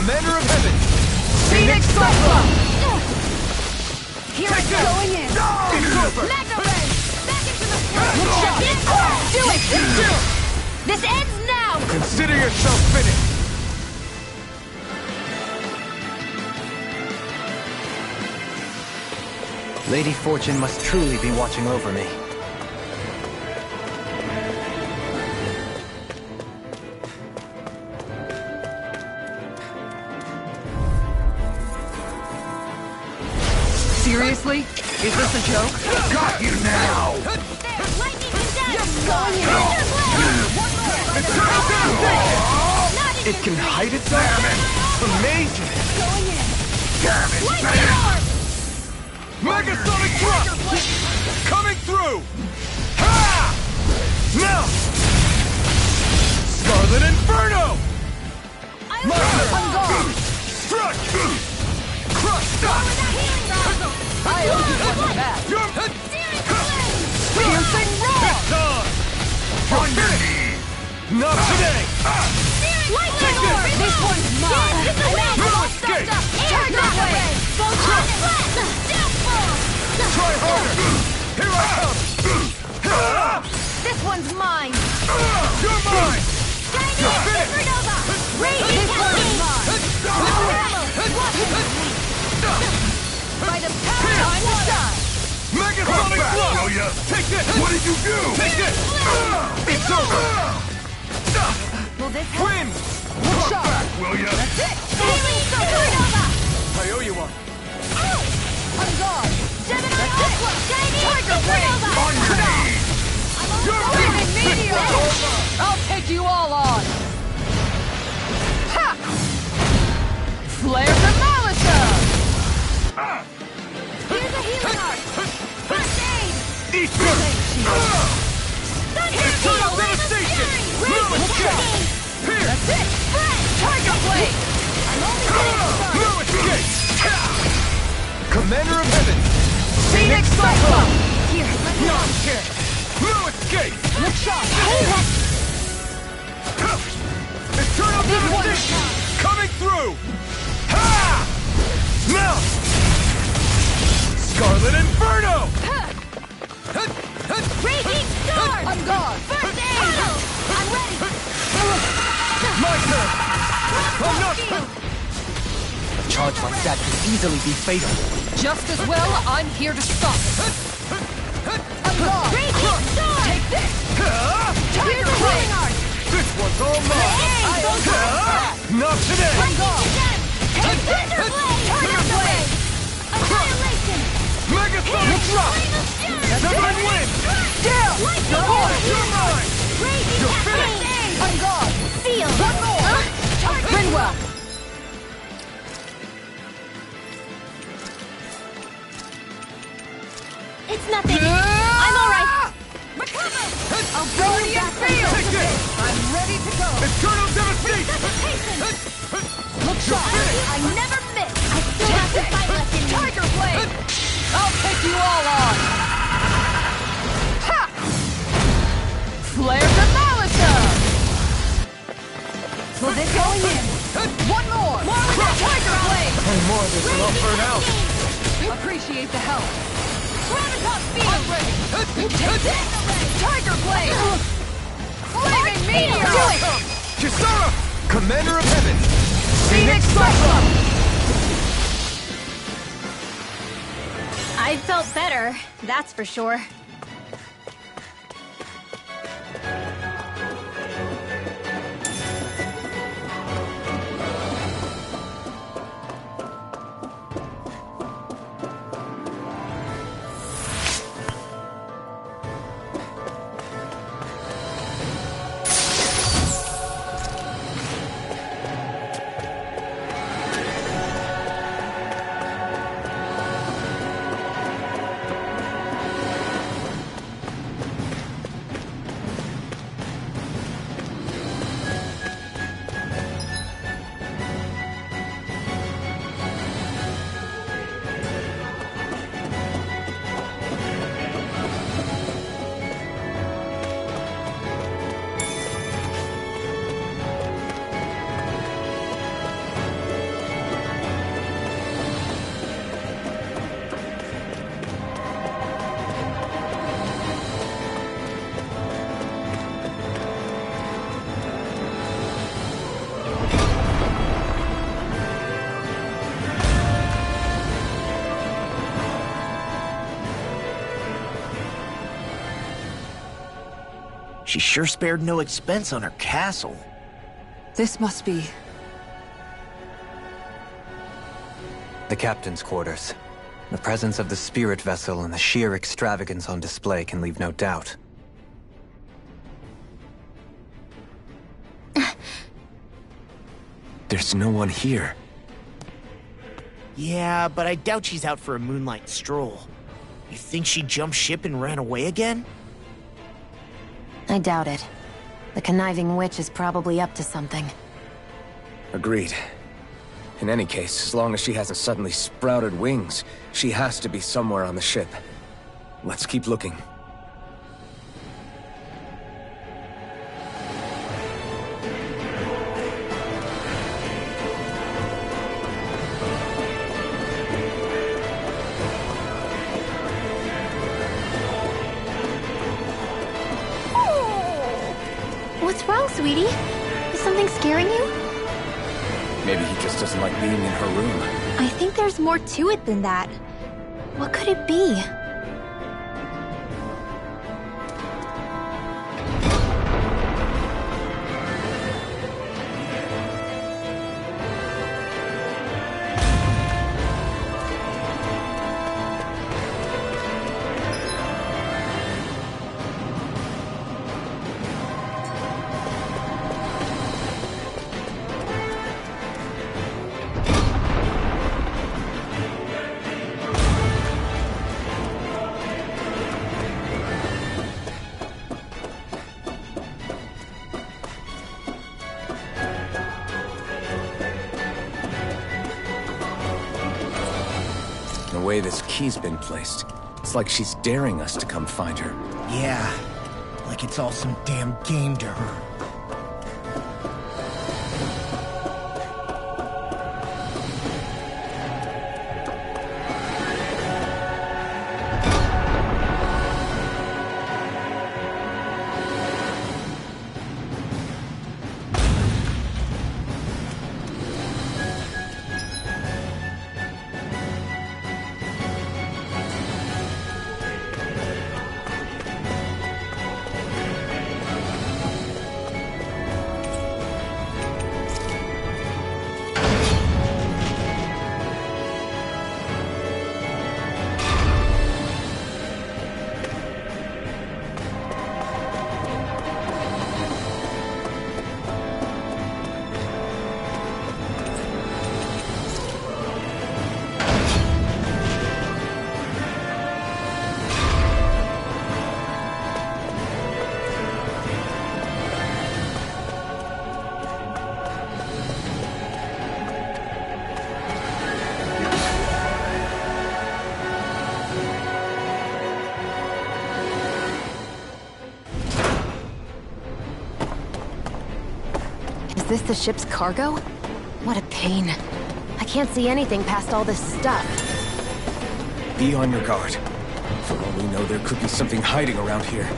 Commander of Heaven! Phoenix Cyclone! Here it's going in! It's over! Mega Ray! Back into the front! Do it! This ends now! Consider yourself finished! Lady Fortune must truly be watching over me. Seriously? Is this a joke? Got you now! There! Lightning condemned! You're going in! It can hide itself? Amazing! Going in! Damn it! Lightning orb! Megasonic thrust! Coming through! Ha! Now! Scarlet Inferno! I'm gone! Struck! Crushed! I owe you one back! Piercing roar! On your knee! Not today! Lightning orb! This one's mine! No escape! Tiger Blade! Go Try harder! Here I come! This one's mine! You're mine! You're finished! Supernova! Raging by the power of shine! Megasonic thrust! Take this! What did you do? Take this! It's over! Will this help? Win! Look Come sharp! back, will ya? Healing Supernova! I owe you one. I'm gone! Gemini Aqua! Tiger Blade! On your knees! You're Flaming weak! meteor! I'll take you all on! Ha! Flare Demolition! Here's a healing art! First aid! Eat this! Eternal devastation! No escape! Here! That's it! Tiger Blade! I'm only getting started! No escape! Commander of Heaven! Phoenix Cyclone! Here, let me No on! escape! No escape! Look sharp! Eternal devastation! Coming through! Ha! Now! Scarlet Inferno! Raging Storm! I'm gone! First aid! I'm ready! My turn! I'm not... A charge like that could easily be fatal. Just as well, I'm here to stop it. I'm gone! Raging Storm! Take this! Here's a healing art! This one's all mine! Not today! I'm gone! Take Thunder Blade! Tiger Blade! Annihilation! Megasonic drop! Divine wind! Down! Lightning You're orb! You're mine! Raging You're Cascade! I'm gone! Seal! One more! Ringwell! It's nothing! I'm alright! Recover! I'll bring you back Take field! this! I'm ready to go! Eternal devastation! Look sharp! I never miss! I still have to fight left in me! Tiger Blade! I'll take you all on! Ha! Flare Demolisher! Will this going in? One more! More with that Tiger Blade! And more of this and I'll burn out! Appreciate the help! Gravitas Field! I'm ready! Take this! Tiger Blade! Flaming Meteor! Do it! Kisara! Commander of Heaven! Phoenix Cyclone! I felt better, that's for sure. She sure spared no expense on her castle. This must be... The captain's quarters. The presence of the spirit vessel and the sheer extravagance on display can leave no doubt. There's no one here. Yeah, but I doubt she's out for a moonlight stroll. You think she jumped ship and ran away again? I doubt it. The conniving witch is probably up to something. Agreed. In any case, as long as she hasn't suddenly sprouted wings, she has to be somewhere on the ship. Let's keep looking. What's wrong, sweetie? Is something scaring you? Maybe he just doesn't like being in her room. I think there's more to it than that. What could it be? The way this key's been placed, it's like she's daring us to come find her. Yeah, like it's all some damn game to her. Is this the ship's cargo? What a pain. I can't see anything past all this stuff. Be on your guard. For all we know, there could be something hiding around here.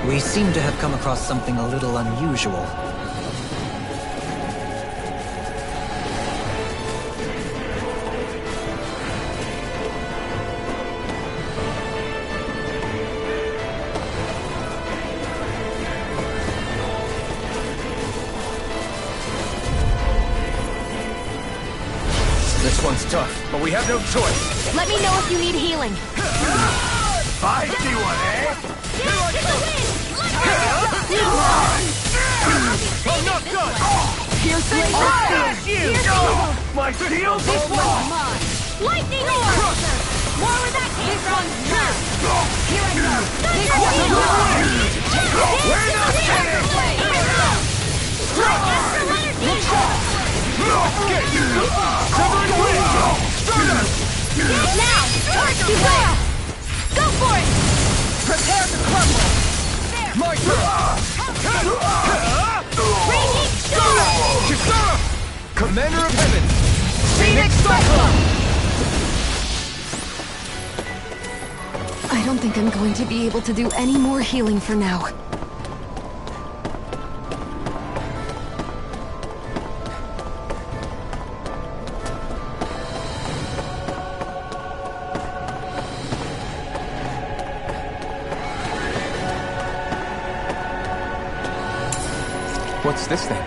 We seem to have come across something a little unusual. This one's tough, but we have no choice. Let me know if you need healing. I see one, eh? I'm not done! Here's the My shield! This one's mine! Lightning orb! More where that came from! Here I go! This one's mine! We're not kidding! Get you! Severing wind! Stardust! Now! Tiger Blast! Go for it! Prepare to crumble! My turn! Radiant Storm! Kisara! Commander of Heaven! Phoenix Cyclone! I don't think I'm going to be able to do any more healing for now. What's this thing?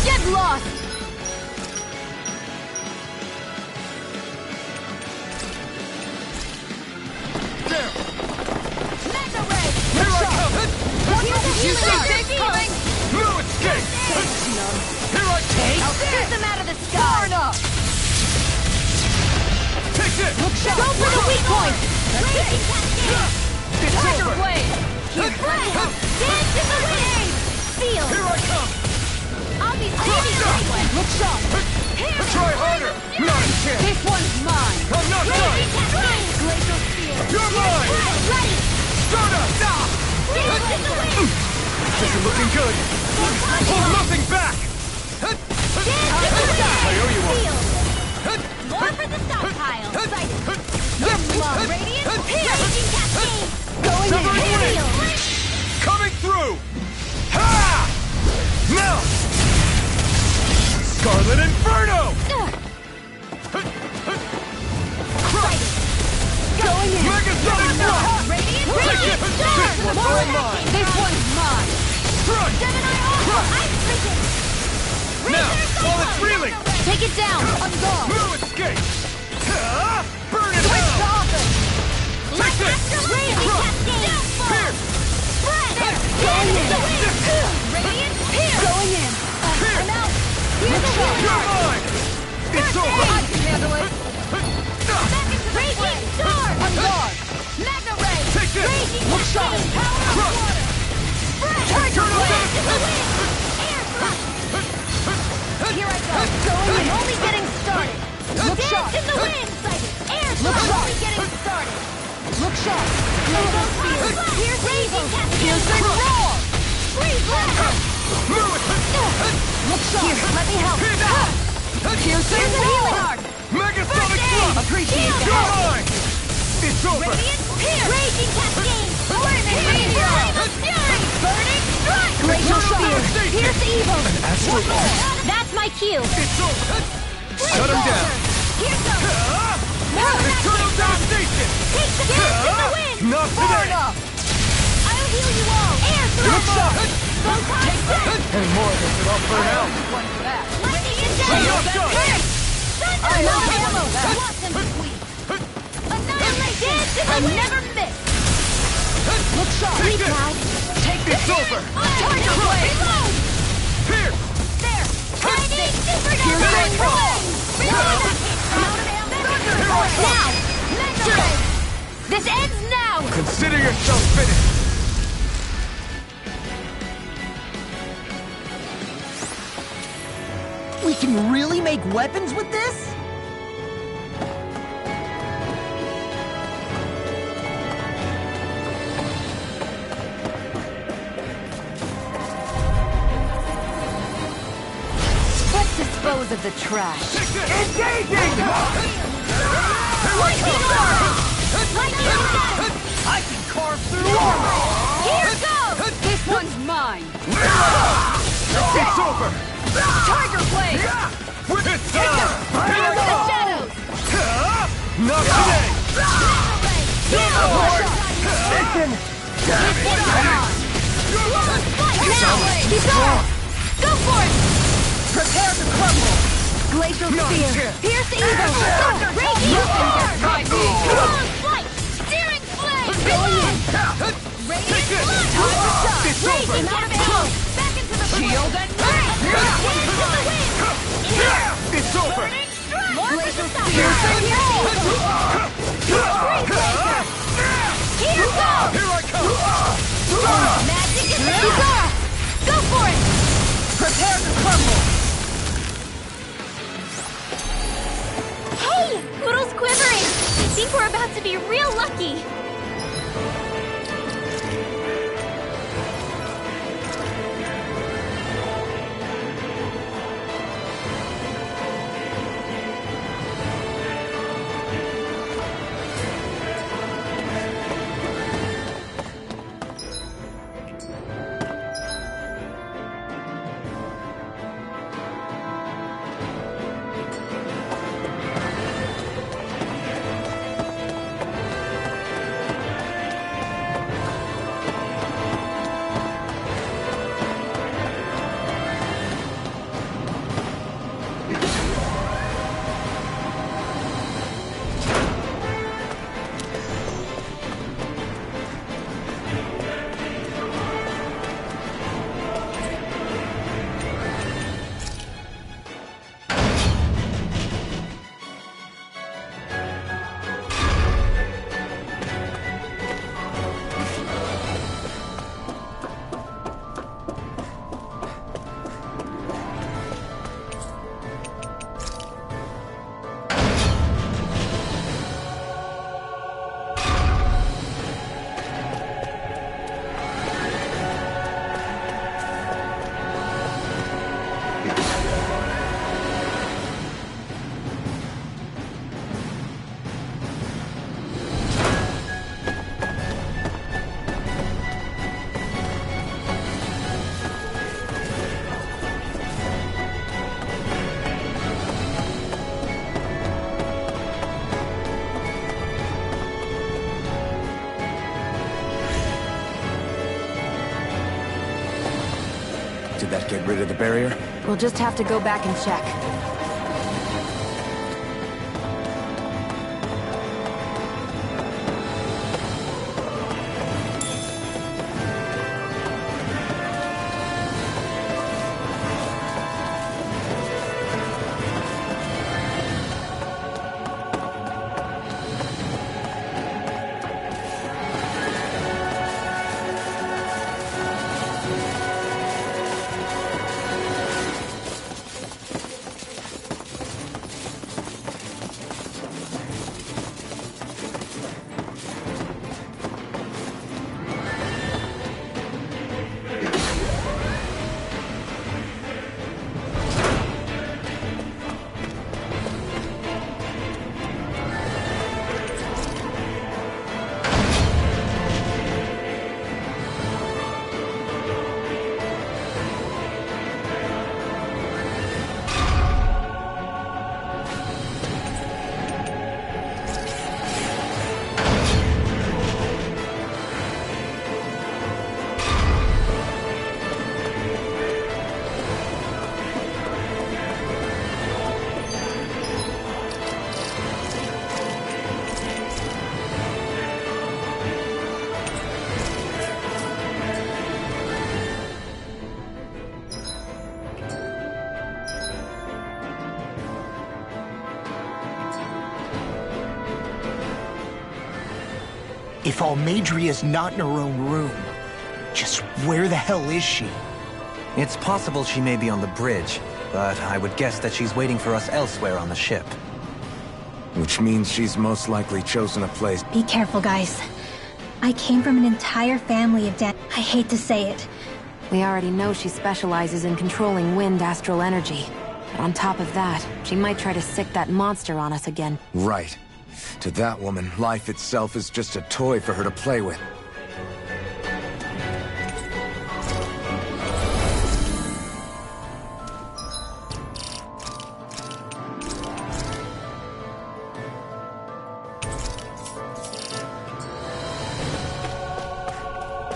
Get lost! There! Mega Ray! Here I come! You see this coming? No escape! Here I come! I'll shoot them out of the sky! Far enough! Take this! Go for the weak point! It's Tiger over! Blade! Here, dance in the wind! Feel! Here I come! I'll be saving you! Look sharp! Here! Try harder! Not a chance! This one's mine! I'm not done! Glacial Spear! You're mine! Ready! Stardust! Dance in the wind! This isn't looking good! Hold nothing back! Dance in the wind! I owe you one. Feel! More for the stockpile! Sighted! Love Radiant! Raging Cascade! Going in! Severing Feel! Wind! Coming through! Ha! Now! Scarlet Inferno! Sighted! Going in! Megasonic Blast! Radiant! Take it! Radiant! This one's all mine! This one's mine! Strike! Gemini Alpha! Ice Vision! Now, while it's reeling! Take it down! On guard! No escape! Ha! Burn it Switch to down! offense! Take this! Raging Cascade! Here! Spread! Going in! Radiant! Here! Going in! Here! I'm out! Here's the You're healer! mine! It's over! I can handle it! Back into the Raging Storm! On guard! Mega Ray! Take this! Raging Look sharp! Cascade! Power of Crush! water! Spread! Tiger Turtle Blade! Dance! In the wind! Air thrust! Here I go! Going in! Only getting started! Look sharp! In the wind! Sighted! Air thrust! Only getting started! Look sharp! Global Spear! Here's Raging Cascade! Piercing Roar! Freeze Blast! Move it! Look sharp! Here, let me help! Piercing Healing Arc! Megasonic Blast! Appreciate the You're help! mine! It's over! Radiant Pierce! Raging Cascade! Flaming Meteor! Fury! Burning Strike! Glacial Spear! Pierce Evil! Astral Ball! That's my cue. It's over! Shut him down! Here's the More Eternal Devastation! Take the dance in the wind! Not Far today! enough! I'll heal you all! Air thrust! Photon set! Any more of this, it'll all burn out. Lightning and Hey, dash! let's go! Pierce! Thunder! I'm out of ammo! Blossom Sweep! Annihilate! Dance in the wind! Never miss! Look sharp! Take this! Cloud! Take this! It's over! Tiger Blade! Reload! Here! There! Tiny Supernova! Piercing Roll! Reload! Out of ammo! Now! Mega Ray! This ends now! Consider yourself finished! We can really make weapons with this? Let's dispose of the trash. Engaging! Lightning Orb! Lightning Attack! I can carve through armor! Here goes! This one's mine! It's over! Tiger Blade! With it! Here Fire I the go! shadows! Not today! Mega Ray! Listen! This one's mine! Now! He's on! Go for it! Prepare to crumble! Glacial No Spear! chance. Pierce evil! Raging Sword! Long Flight! Searing Flame! Going in! Radiant Blood! Time to shine! It's Raging over. out of ammo! Back into the Shield and Dance in the wind! It's over! Burning Strike! Glacial Spear! Piercing Freeze Laser! Here goes! Here I come! Magic in the air! Go for it! Prepare to crumble! Hey! Poodle's quivering! I think we're about to be real lucky. Did that get rid of the barrier? We'll just have to go back and check. If Almadria's not in her own room, just where the hell is she? It's possible she may be on the bridge, but I would guess that she's waiting for us elsewhere on the ship. Which means she's most likely chosen a place. Be careful, guys. I came from an entire family of dead. I hate to say it. We already know she specializes in controlling wind astral energy. But on top of that, she might try to sick that monster on us again. Right. To that woman, life itself is just a toy for her to play with.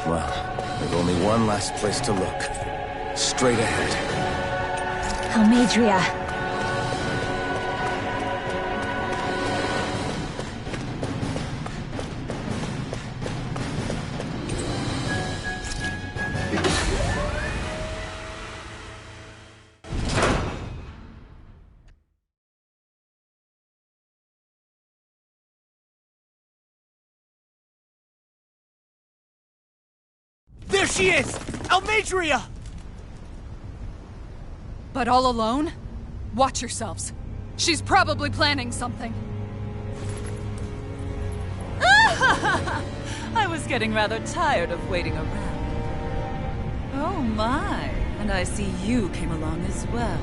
Well, there's only one last place to look. Straight ahead. Almadria. There she is! Almadria! But all alone? Watch yourselves. She's probably planning something. I was getting rather tired of waiting around. Oh my, and I see you came along as well,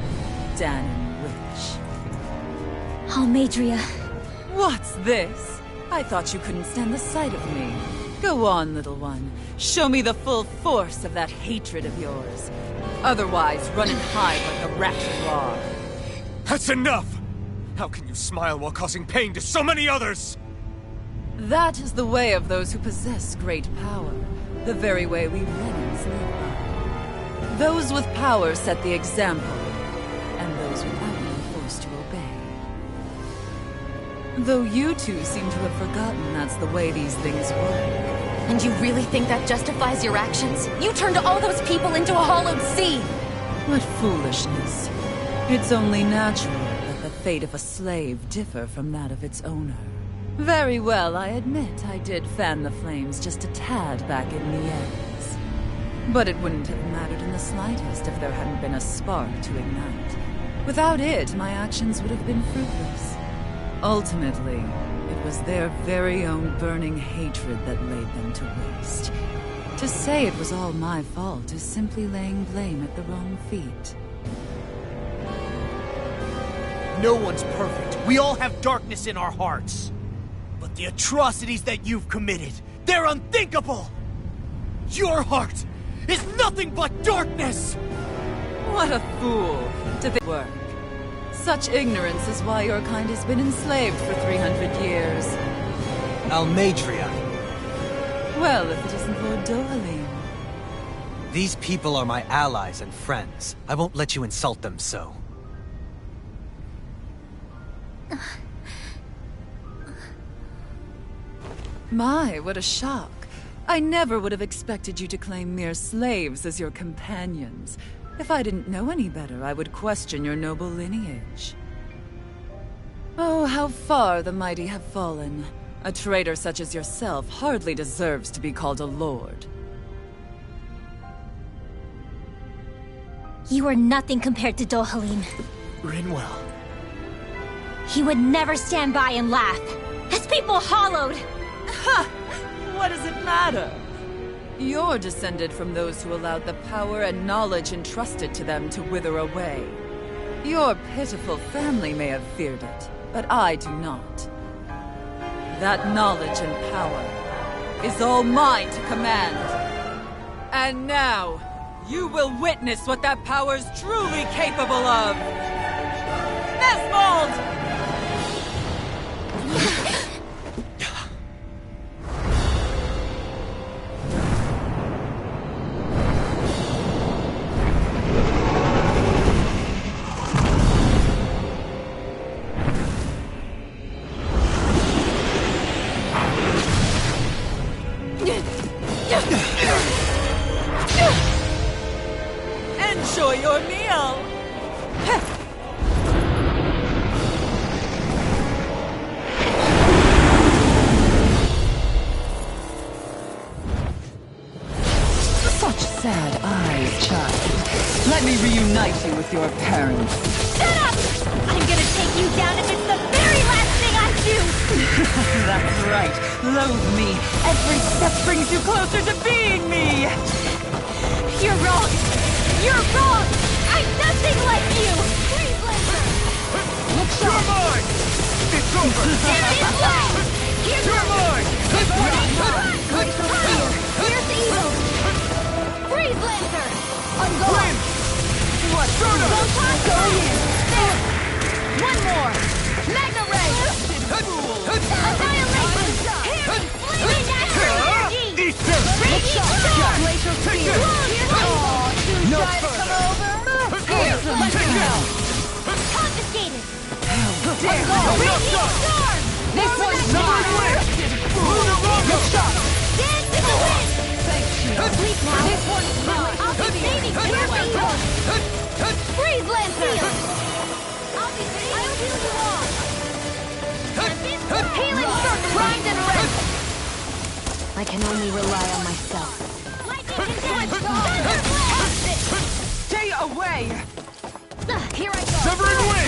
Danon Witch. Almadria. What's this? I thought you couldn't stand the sight of me. Go on, little one. Show me the full force of that hatred of yours. Otherwise, run and hide like a rat you are. That's enough! How can you smile while causing pain to so many others? That is the way of those who possess great power. The very way we Renans live by. Those with power set the example, and those without are forced to obey. Though you two seem to have forgotten that's the way these things work. And you really think that justifies your actions? You turned all those people into a hollowed sea! What foolishness. It's only natural that the fate of a slave differ from that of its owner. Very well, I admit I did fan the flames just a tad back in the ends. But it wouldn't have mattered in the slightest if there hadn't been a spark to ignite. Without it, my actions would have been fruitless. Ultimately, it was their very own burning hatred that laid them to waste. To say it was all my fault is simply laying blame at the wrong feet. No one's perfect. We all have darkness in our hearts. But the atrocities that you've committed, they're unthinkable! Your heart is nothing but darkness! What a fool to think work. Such ignorance is why your kind has been enslaved for 300 years. Almadria. Well, if it isn't Lord Dohalim. These people are my allies and friends. I won't let you insult them so. My, what a shock. I never would have expected you to claim mere slaves as your companions. If I didn't know any better, I would question your noble lineage. Oh, how far the mighty have fallen. A traitor such as yourself hardly deserves to be called a lord. You are nothing compared to Dohalim. Rinwell. He would never stand by and laugh. His people hollowed! Ha! What does it matter? You're descended from those who allowed the power and knowledge entrusted to them to wither away. Your pitiful family may have feared it, but I do not. That knowledge and power is all mine to command. And now, you will witness what that power's truly capable of! Nesmold! Enjoy your meal! Such sad eyes, child. Let me reunite you with your parents. Shut up! I'm gonna take you down if it's the very last thing I do! That's right. Loathe me. Every step brings you closer to being me! You're wrong! You're wrong! I'm nothing like you! Freeze Lancer! You're mine! It's over! Get this way! Here's You're mine! Here's the evil! Freeze Lancer! I'm Win! going! What? Soda! Going in! There! One more! Mega Ray! Annihilation! Here! Flaming Natural Energy! Easter! Radiant Storm! Glacial Here's Spear. Evil! Too shy to come over? Here! Let's Take go. it! Confiscated! Damn. Radiant Storm! This one's not. Good shot. Dance in the wind! Thanks, Shield. Sleep now! This one's mine. I'll be saving you! Here's Evil! Freeze Lancer! I'll be saving you! I'll heal you all! Healing Circle! Grind and rest! I can only rely on myself. Lightning condense! Thunderblast! Stay away. Here I go! Severing wing!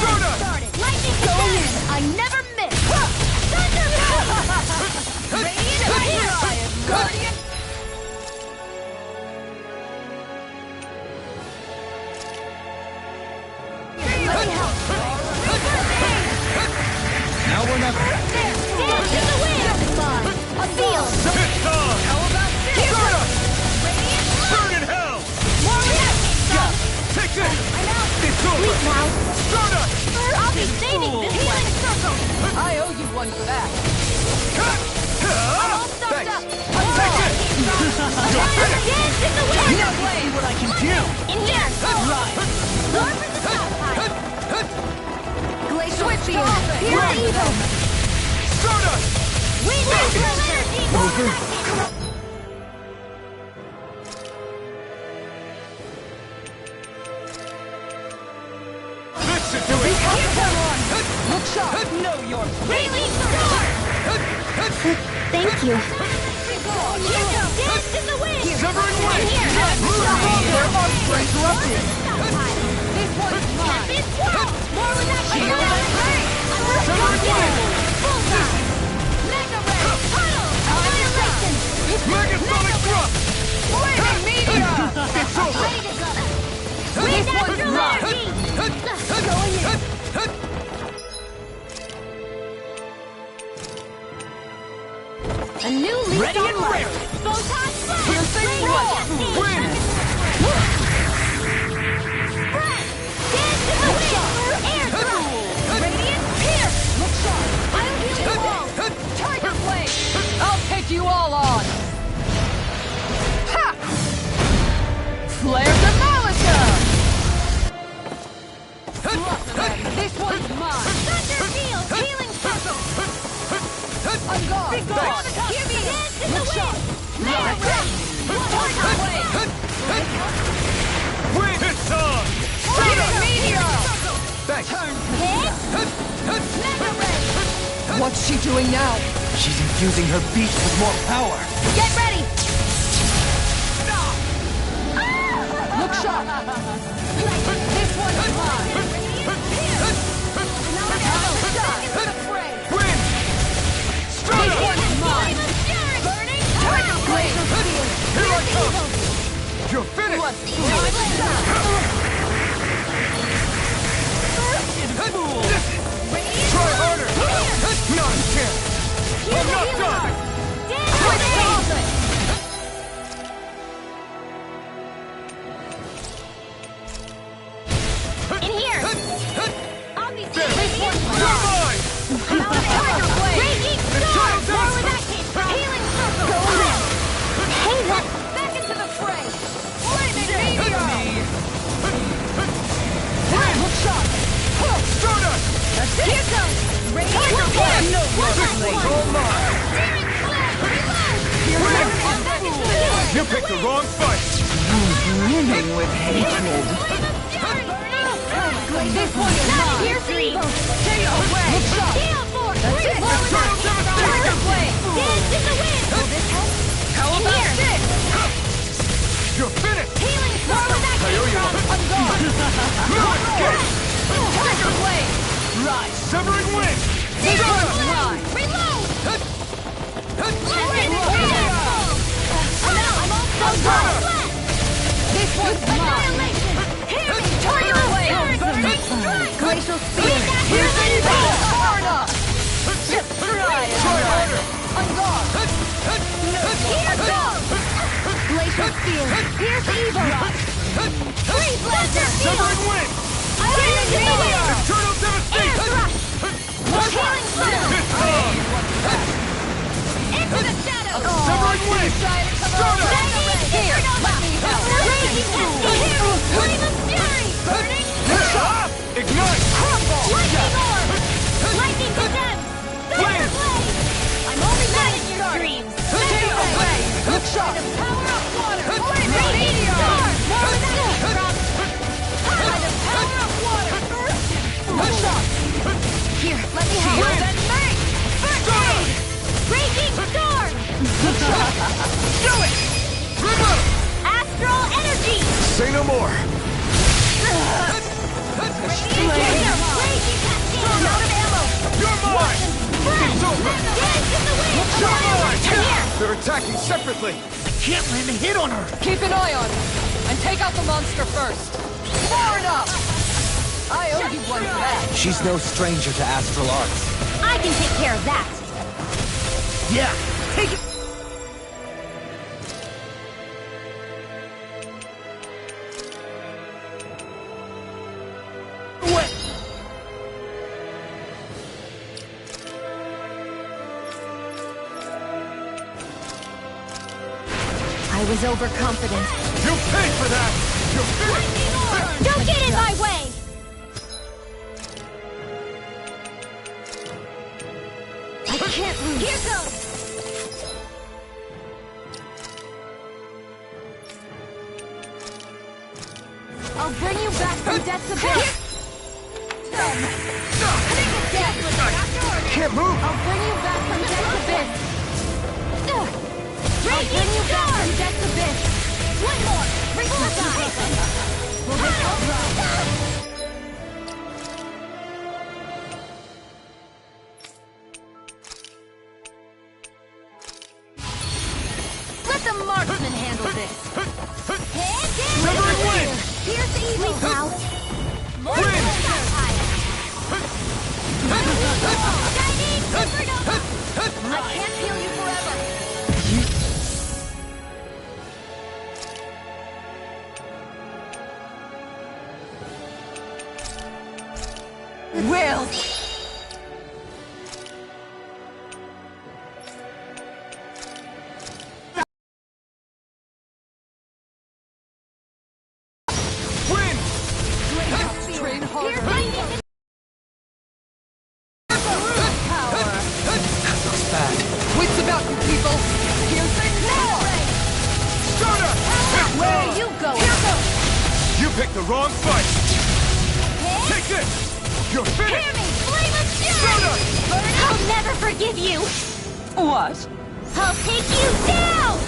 Soda! Lightning condense! I never miss! Thunderblast! Radiant Fire! Guardian. Let me help! Now or never. Dance in the wind! A field! It's on! How about this? Soda! Radiant Burn in hell! More reaction! Take this! I'm out! It's over! Sleep now! Soda! I'll be saving this healing circle! I owe you one for that. All stocked Thanks. up! Take it! You're finished! Dance in the wind! See what I can do. In here! Sword for the stockpile! Glacial Spear. Here's the evil! Soda! Wind energy! Over. This should do it! Look sharp. Know your Release sword! Thank you. Dance in the wind! Severing In wing! here! There are interrupted. Stockpile! This one's mine. This swirl! More with that Shield and ray! Bullseye! Mega ray! Tunnel! Annihilation! Megasonic thrust! Flaming meteor. It's over! Ready to go! Wind astral energy! Going in! A new leaf Ready on and life! raring. Photon blast! Piercing Radiant roar. destiny! Win! doing now? She's infusing her beast with more power. Get ready! Look sharp! This one's mine! Win! Straight This up! one's mine! Burning Tiger Blade! Here I come! You're finished! Try harder! Not a chance! I'm not done! In here! I'll be There! this one's You're mine! Tiger Blade! Breaking Storm! More where that came from! Healing Circle! Go in! Hey, that! Back into the fray! Flaming Meteor! Look sharp! Stardust! Here goes! Tiger Blade! No It's all mine! Searing Flash! Reload! Win! Back into the fray! You picked the wrong fight! Brimming with hatred. This one's mine! Here's evil! Stay away! Look sharp! Heal Force! Tiger Blade! Dance in the wind! Will this help? How In about here! this? You're finished! Healing Storm where that came from! I'm gone! No escape! Tiger Blade! Severing wing! Stardust! Reload! Flaming Meteor! I'm all done! This one's annihilation! Hear me! Tiger Blade! Take strike! Glacial Spear! Here's the evil! Far enough! Just try it! Try harder! I'm gone! Here goes! Glacial Spear! Here's the evil! Free Blaster Field! Severing wing! Flaming Meteor! Eternal Air devastation! thrust! Healing Circle! It's on! Into the shadows! Severing wing! Stardust! Here! Let me help! Raging Cascade! Flame of Fury! Burning! Stop! Ignite! Crumble! Lightning Orb! Lightning Condemned! Thunder Blade! I'm only getting your dreams! Stay away! Look sharp! The power of water! Raging Storm! More where that came from! By the power of water! Look sharp! Here, let me help! Win! Then make! First aid! Raging Storm! Do it! Remote! Astral Energy! Say no more! Here! Raging Cascade! I'm out of ammo! You're mine! It's over! Dance in the wind! You're mine! Here! They're attacking separately! I can't land a hit on her. Keep an eye on her, and take out the monster first. Far enough! I owe you one for that. She's no stranger to astral arts. I can take care of that! Yeah, take it. What? I was overconfident. You paid for that! You're finished! Don't get in my way! I can't lose. Here goes! I'll bring you back from death's abyss! Can't move! I'll bring you back from death's abyss! I'll bring you back from death's abyss! One more! Reach the side! Will this help? Let the marksman handle this! Severing wing! Here's the evil out! More Win! Shining Supernova! I can't heal you forever! Will! Win! Train harder. Here's lightning! Looks bad. Wits about you people! Here's the power! Stardust! Where are you going? Here goes! You picked the wrong fight! Take this! You're Hear finished! me! Flame of fury! I'll never forgive you! What? I'll take you down!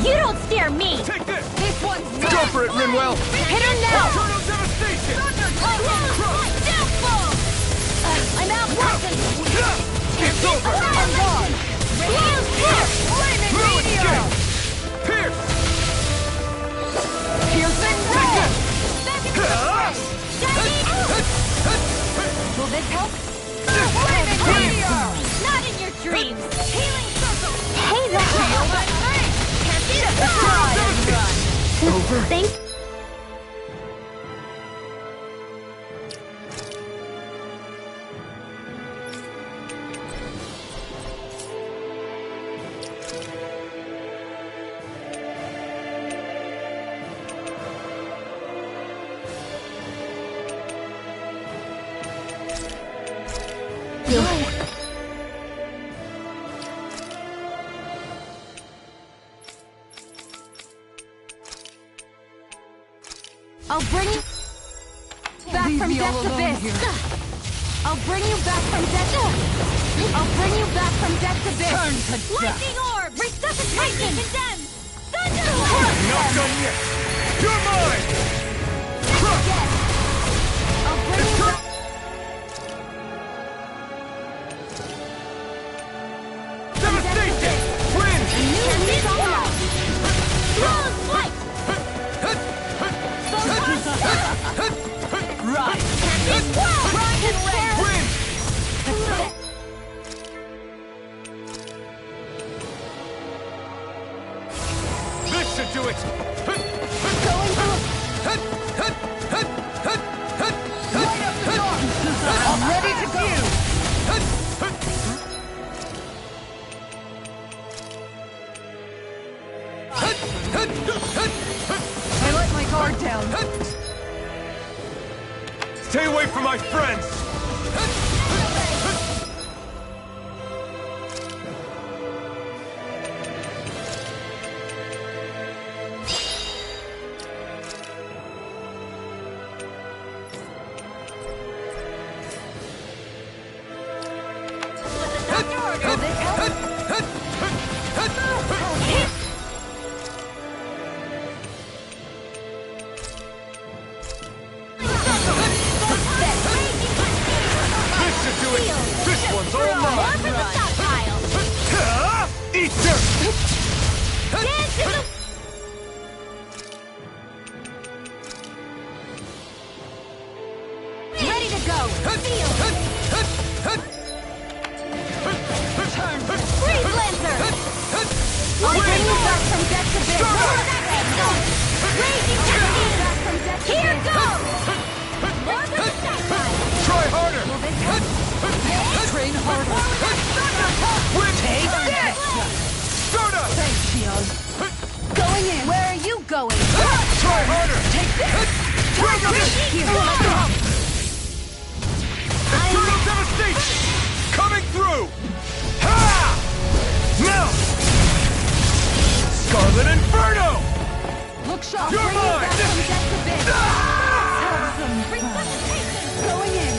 You don't scare me! Take this! This one's mine! Go for it, Rinwell! Hit her now! Eternal devastation! Downfall! I'm out working! It's over! I'm gone! Radiant Pierce! Flaming meteor! Pierce! Piercing red! Back into the fray! Will this help? Flaming meteor! Not in your dreams! Healing circle! Hey, that's can't see the run! Over? Thanks. I'll bring you back from death's abyss. I'll bring you back from death's I'll bring you back from death's abyss. Turn to Lightning orb! Resuscitation! Condemned! Thunder! Not done yet! You're mine! I'll bring you back. Devastation! Wind! Flawless flight! Right. Grind and red! Wind! This should do it! Going through. Light up the dark! I'm ready to go. I let my guard down. Stay away from my friends! This should do it! This one's all mine! Eat dirt! Ready to go! Feel! Freeze Lancer! I'll bring you back from death's abyss! Raging Cascade! Back from death's abyss! Here goes! More than a sapphire! Try harder! Train harder. Take this! Stardust! Thanks, Shion. Going in! Where are you going? Try harder! Take this. Eternal devastation! Coming through! Ha! Now! Scarlet Inferno! Look sharp! You're Bring you mine! back from death's abyss! Ah! Going in!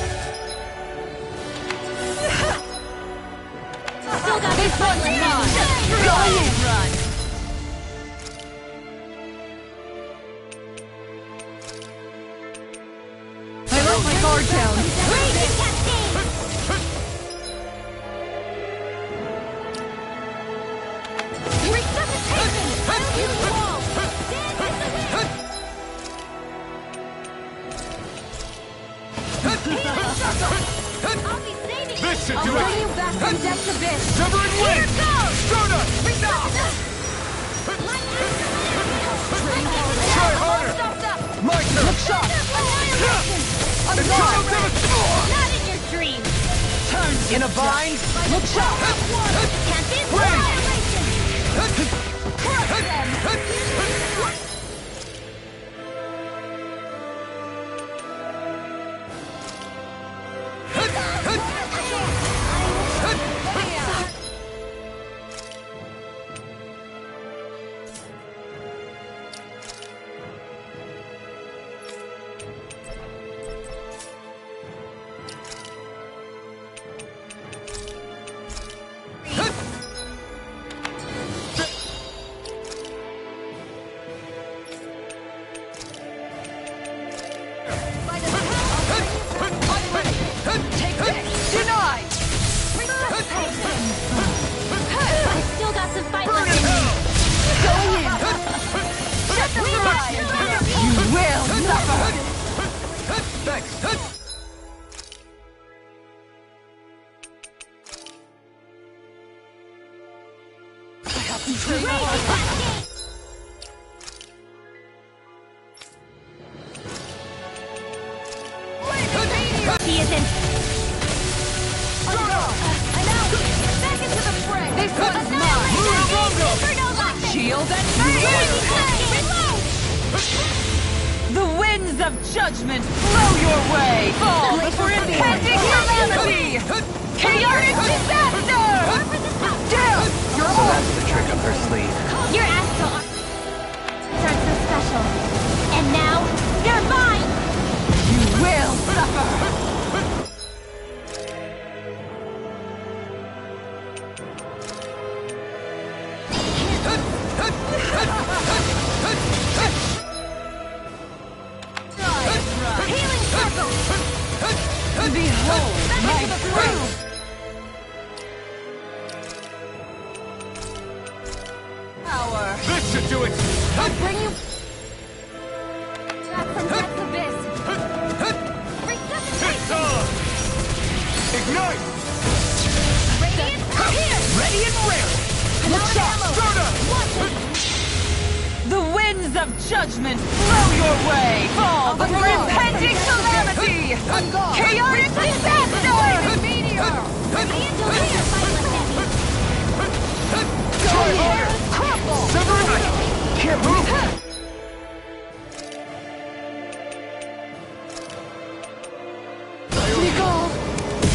Still got this one mine! Going in! Run. I let my guard down. Raging Cascade! Resuscitation! I'll do the wall! Dance with the wind! Healing circle! I'll be saving you! This should I'll do bring it! you back from death's abyss! Severing Here wind! goes! Stardust! Try harder! My turn! Look sharp! Annihilation! Eternal devastation! Not in your dreams! In a bind? Look sharp! Can't see annihilation! Crush them! He isn't. Back into the fray! This one's mine! Shield and the winds of judgment blow your way! Fall before impending calamity! Chaotic disaster! Down! You're So that's the trick up her sleeve. Your astral aren't so special. And now, you're mine! You will suffer! Healing circle! Behold my proof! Power! This should do it! I'll bring you back from death's abyss. It's on! Ignite! Radiant, here! Ready and rare! Look out! Soda! The winds of judgment blow your way! Fall before impending calamity! Chaotic disaster! Meteor! Radiant, here! Go harder! Crumble! Sever it! Can't move!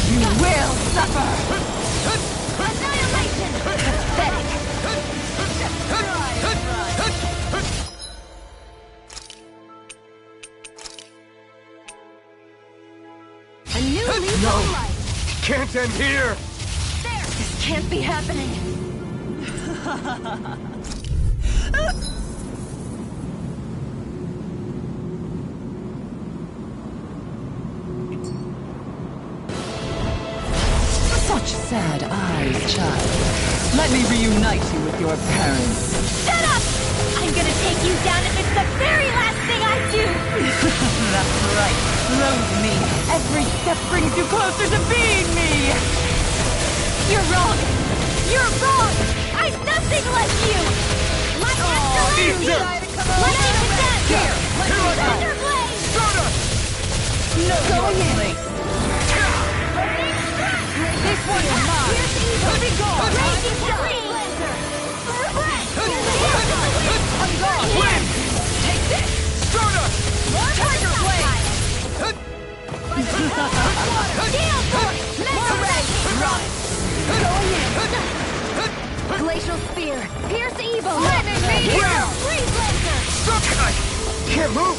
You will suffer! Annihilation! Pathetic! A new leaf of life! Can't end here! There! This can't be happening! Such sad eyes, child. Let me reunite you with your parents. Shut up! I'm gonna take you down if it's the very last thing I do! That's right. Loathe me. Every step brings you closer to being me. You're wrong! You're wrong! I'm nothing like you! My astral Easter! Lightning to death! Here I go! Thunder blade! Soda! No place. This one is mine. Here's the evil! Be gone. Raging flame! I'm gone. Win! Take this. Soda! Tiger blade. Steel force! More red. Run. Going in! Glacial spear! Pierce evil! Lightning meteor. Freeze laser! Soda! Can't move!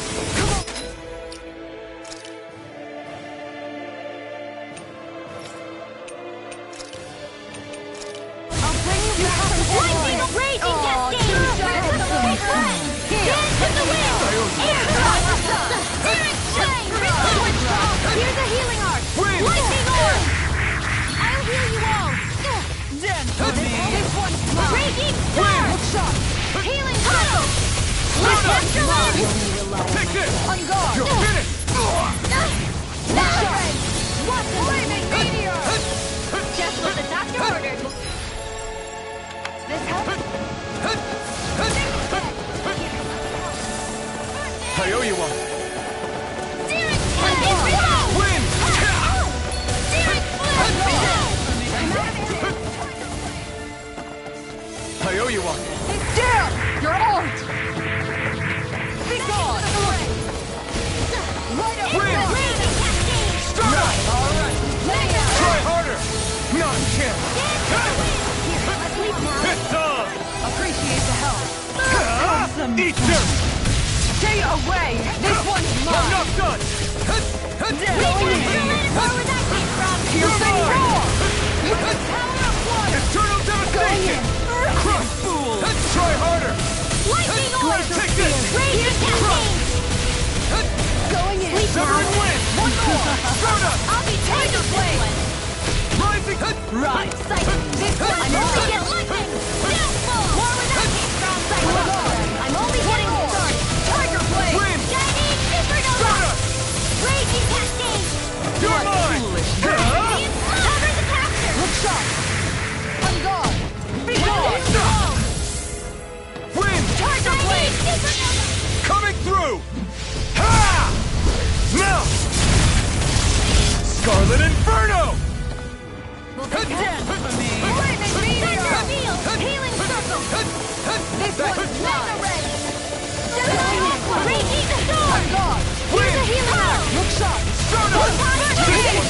I'll bring you back from lightning! Raging cascade! Dance with the wind! Air Spirit flame! Here's a healing art! Wind! Lightning orb! I'll heal you all! Dance with me. This one's mine. Raging star! Healing tunnel! Let's capture one! Take this! On guard. You're finished! Watch the lightning meteor! Just what the doctor ordered! This helps? I owe you one! Steering flame! Win! Steering flame! I owe you one! Down. Your art. Be gone. Light up. Win! Raging cascade! Soda! All right. Try harder! Not a chance! Let's leave now. It's on! Appreciate the help. Eat dirt! Stay away. This one's I'm mine. not done! We can exterminate where that came from! Piercing roar. Eternal devastation! Crush! Fool. Try harder! Lightning orb! Take this! Raging cascade! Going in! Sleep Sever and now! win! One more! Soda! I'll be tiger blade! Rising! Right. This one I'm only getting lightning! Downfall! More where that came from! I'm only getting started! Tiger blade. Win! Shining supernova! Soda! Raging cascade! You're mine! Cover the capture! Look sharp. On guard. Be gone.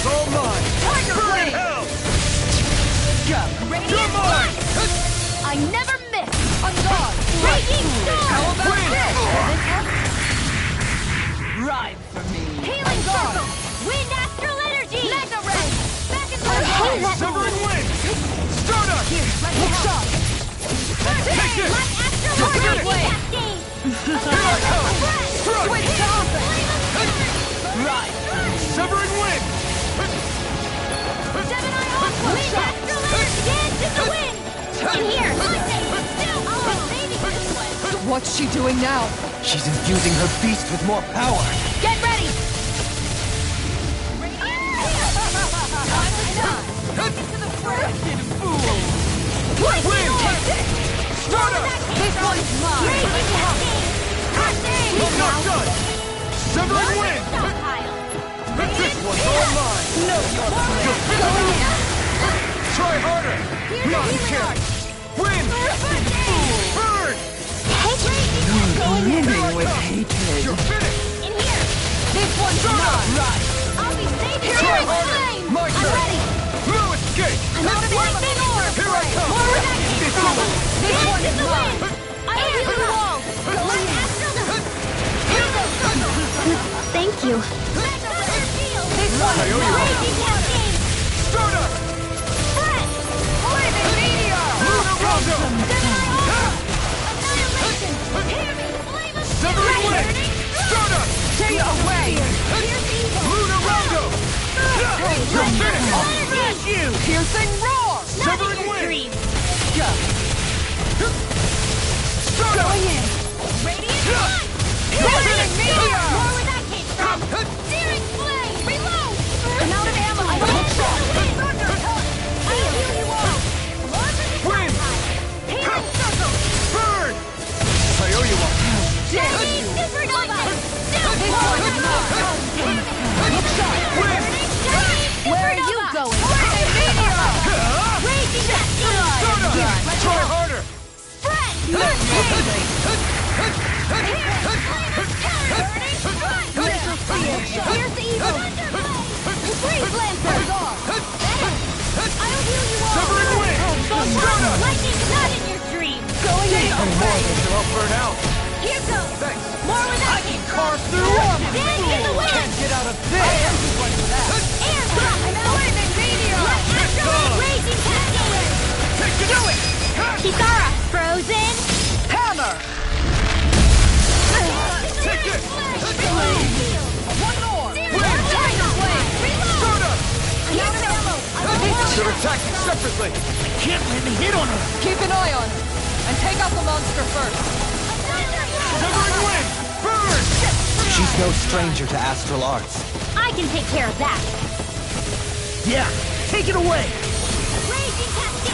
was all mine! Tiger Burn in Blade! hell! Radiant mine! I never miss! On guard! Raging How storm! about Win! this? Ride for me. Healing circle! Wind astral energy! Mega ray! Back into the Severing wind! Stardust! Look shot! Take it! Light astral Defend it! energy cascade! Here I come! Strike! Switch to offense. Ride. Severing wind! Gemini Aqua! Wind astral energy! Dance in the wind! In here! Lightning! Still! Oh, maybe this one! What's she doing now? She's infusing her beast with more power. Get ready! Wind! Stardust! This one's mine. I'm not done! Severing wind! This one's all mine! No, Try harder! Not kill! Wind! Burn! Brimming with hatred. You're finished! In here! this one's mine. Right! I'll be saving Try you! harder! My I'm turn! ready! No escape! I'm out of lightning orb! Here I come! More with that It's kick. over! This Dance one's in the mine. wind! I'll heal you all! Light astral Thank you. This one's I owe you mine. one. Raging cascade! Stardust! Breath! Flaming meteor. Lunar Rondo! Annihilation! Hear me! Flame of Severing wind! Stardust! Take away. Lunar Rondo! You're finished! You! Piercing roar. Severing wind! Stardust! Going in. Radiant one! Flaming meteor. More where that came from! Searing flame! Reload! I'm out of ammo! I'll heal you all! More for the Wind! downside! Healing circle! Burn! I owe you one. Chinese supernova! This one's mine. Look sharp! Wind! Where are you going? Flaming meteor. Raging cascade! Stardust! Try harder! Spread! Here's the evil! Freeze Lancer! I'll heal you all! Severing wind! Stardust! Lightning not in your dreams! Going in! I'll burn out! Here goes! Thanks! More with that kick! Carve through armor! Dance in the wind! Get out of this! Air drop! Flaming meteor. Astral raging cascade! Take it! Do it! Kisara! Frozen! Hammer. Take it! One more. Tiger Blade! Reload! Stardust! Here's ammo! They're attacking separately! Can't let me hit on her! Keep an eye on her. And take out the monster first. Severing wind! Burn! She's no stranger to astral arts. I can take care of that! Yeah, take it away! Raging cascade!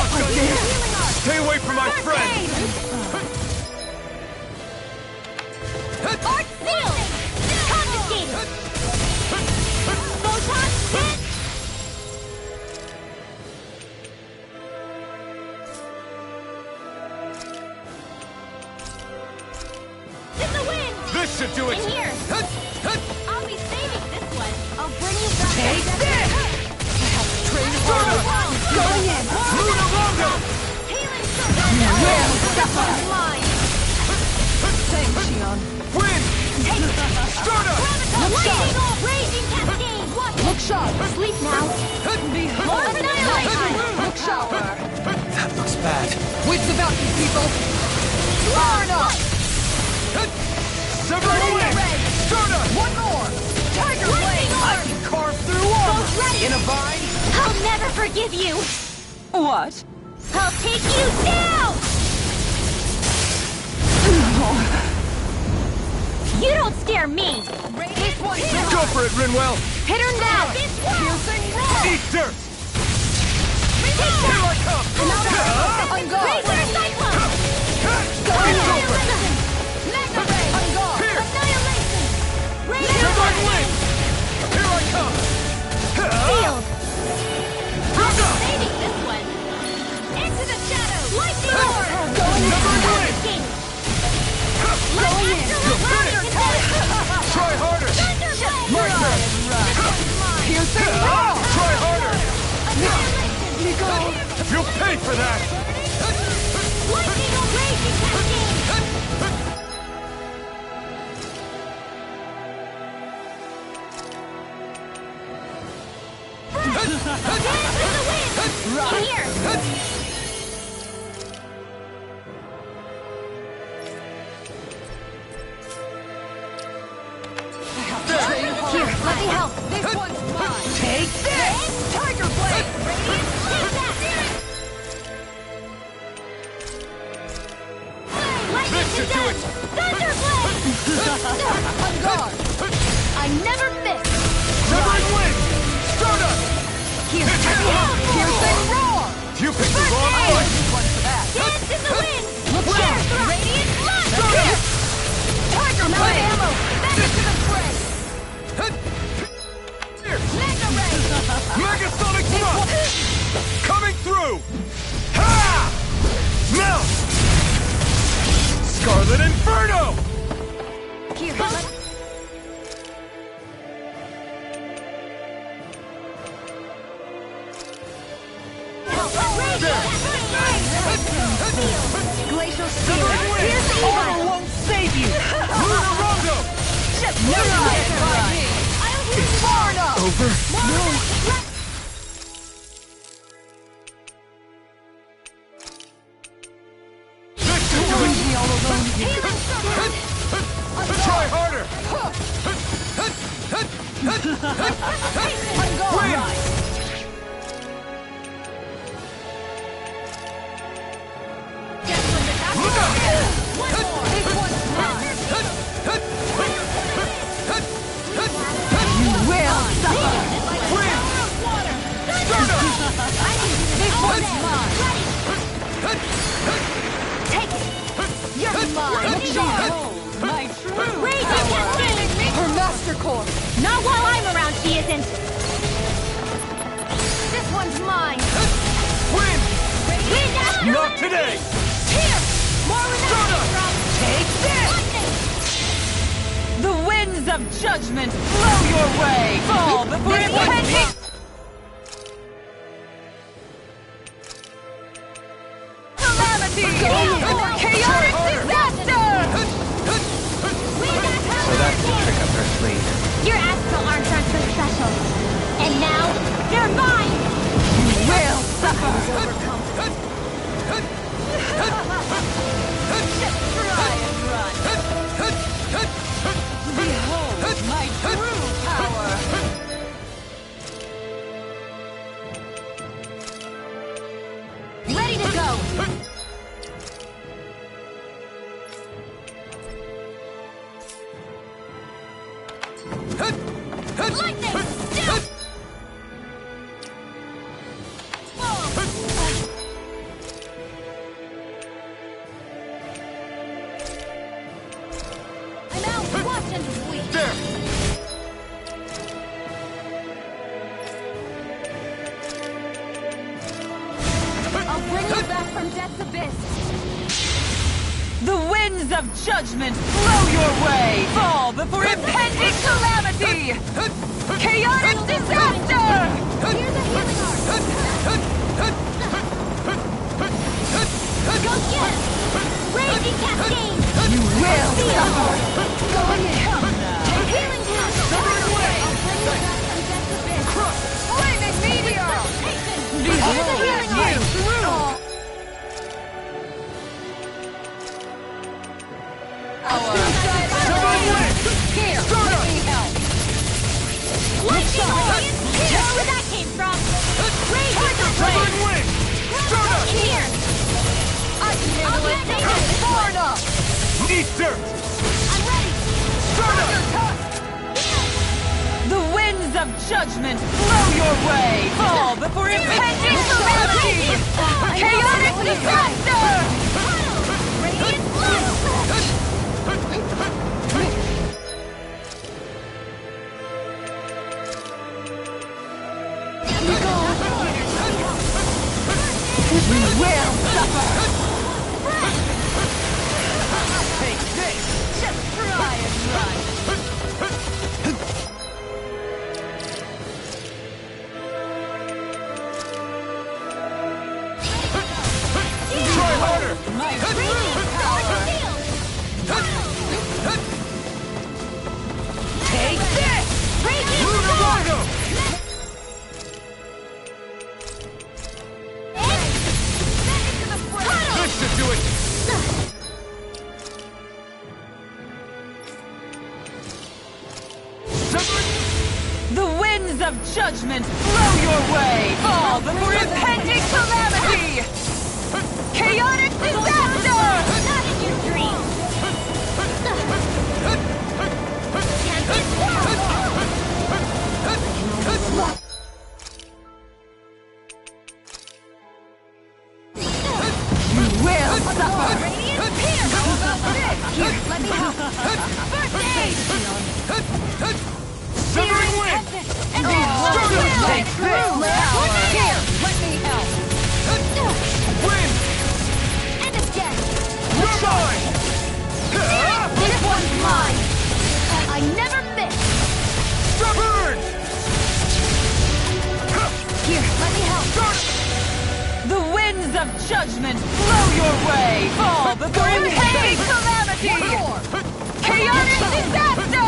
Stay away from my friend! Art seal! Confiscated! Photon hit! In the wind! This should do it! In here! I'll be saving this one! I'll bring you back! Take this! Stardust! Going in! Lunar Rondo! Healing circle! Well, This one's mine! Thanks, Xion. Wind! Stardust! Lightning off! Raging cascade! Watch! Look sharp. Sleep now! Behold. Annihilation! Look shower. That looks bad. Wits about you, people. Burn up. Severing wind! Stardust! One more. Tiger Blade. I can carve through armor! ready. In a vine? I'll never forgive you! What? I'll take you down! You don't scare me! This one's mine. Go for it, Rinwell! Hit her now! Piercing roar. Eat dirt! Here I come! On guard. Razor Cyclone! It's over! Mega Ray! On guard. Here! Annihilation! Razor Severing wind! Here I come! Shield! I'll be saving this one! Into the shadows! Lightning Orb! Severing wind! Escape! pay for that! Lightning raging cascade! Here! Here, let me help. This one's mine. Take this! Tiger Blade! This should do it! Thunderblade! On guard. I never miss! Severing wind! Stardust! Here, let me help. Piercing roar! You picked the wrong I fight! owe you one for that. Dance in the wind! Look Here! sharp. Radiant blast! Here! Tiger No Blade! ammo! Back into the fray! Mega ray! Megasonic thrust! Coming through! Ha! Now! Scarlet Inferno! Here, Glacial Steel. Here's the Armor evil! won't save you! Lunar Rondo! Just try it, right? It's far enough! Over? This should do it! Me all alone here. Try harder! I'm gone! Look out! This one's mine! You will suffer! This one's mine! Take it! You're mine! Behold my true Raging power! cascade! Her master core! Not while I'm around, she isn't! This one's mine! Win! Wind after Not wind! today! Here! More with that! Take this! Lightning! The winds of judgment blow your way! Fall before impending... Calamity! Or chaotic disaster! So that's the trick up her sleeve. Your astral arms aren't so special. And now, they're mine! You will suffer! Just try and run! Behold my true power! Ready to go! Lightning! Down! I'm out! Watch and sweep! There! I'll bring you back from death's abyss! The winds of judgment blow your way! Fall before impending calamity! Chaotic disaster! Here's a healing arm! Go get him! Raging cascade! You will suffer! Go ahead! Take healing touch! Burn away! I'll bring you back from death's abyss! Flaming meteor! Here's a healing arm! Here, let me help! Lightning radiant! Here's where that came from! Raging Severing wind! Stardust! Here! I can handle it! I'll get it. Far enough! Need dirt! I'm ready! Stardust! The winds of judgment blow your way! Fall before impending calamity! Chaotic disaster! Radiant blast! We will suffer! Take this! Just try and run! of judgment blow your way! Fall before impending calamity! Chaotic disaster! Not in your dreams! Can't be You will suffer! Radiant Pierce! How about this? Here, let me help. First aid! Severing wind! And then Take this power! Here, let me help. Wind! And again! You're mine! This one's mine! I never miss! Burn! Here, let me help. The winds of judgment blow your way! Fall before impending calamity! Chaotic disaster!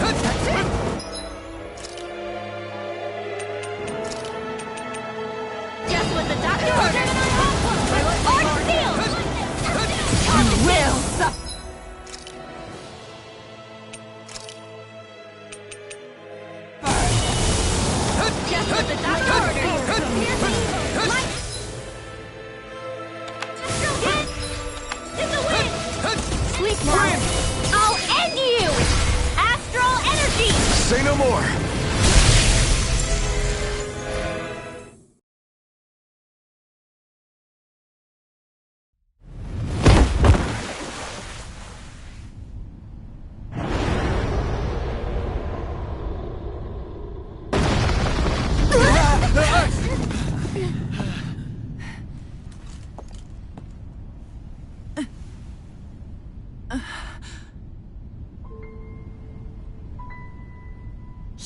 That's it! Just what the doctor ordered! Art sealed! You will suffer! Just what the doctor ordered! Light! Hit! In the wind! Sleep now! I'll end you! Astral energy! Say no more!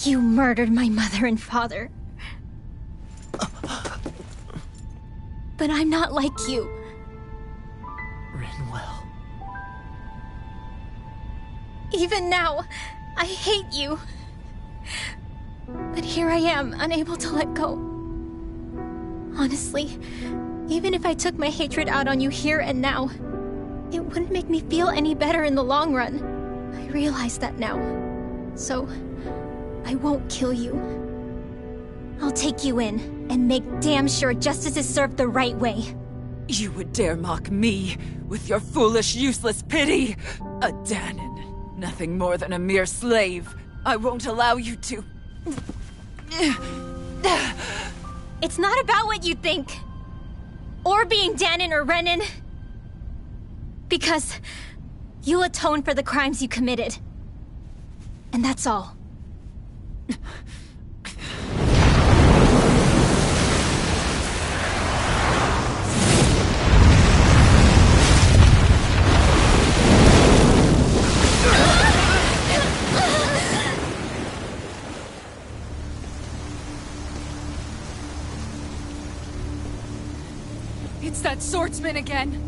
You murdered my mother and father. But I'm not like you. Rinwell. Even now, I hate you. But here I am, unable to let go. Honestly, even if I took my hatred out on you here and now, it wouldn't make me feel any better in the long run. I realize that now. So, I won't kill you. I'll take you in and make damn sure justice is served the right way. You would dare mock me with your foolish, useless pity? A Danon, nothing more than a mere slave. I won't allow you to... It's not about what you think. Or being Danon or Renan. Because you'll atone for the crimes you committed. And that's all. It's that swordsman again.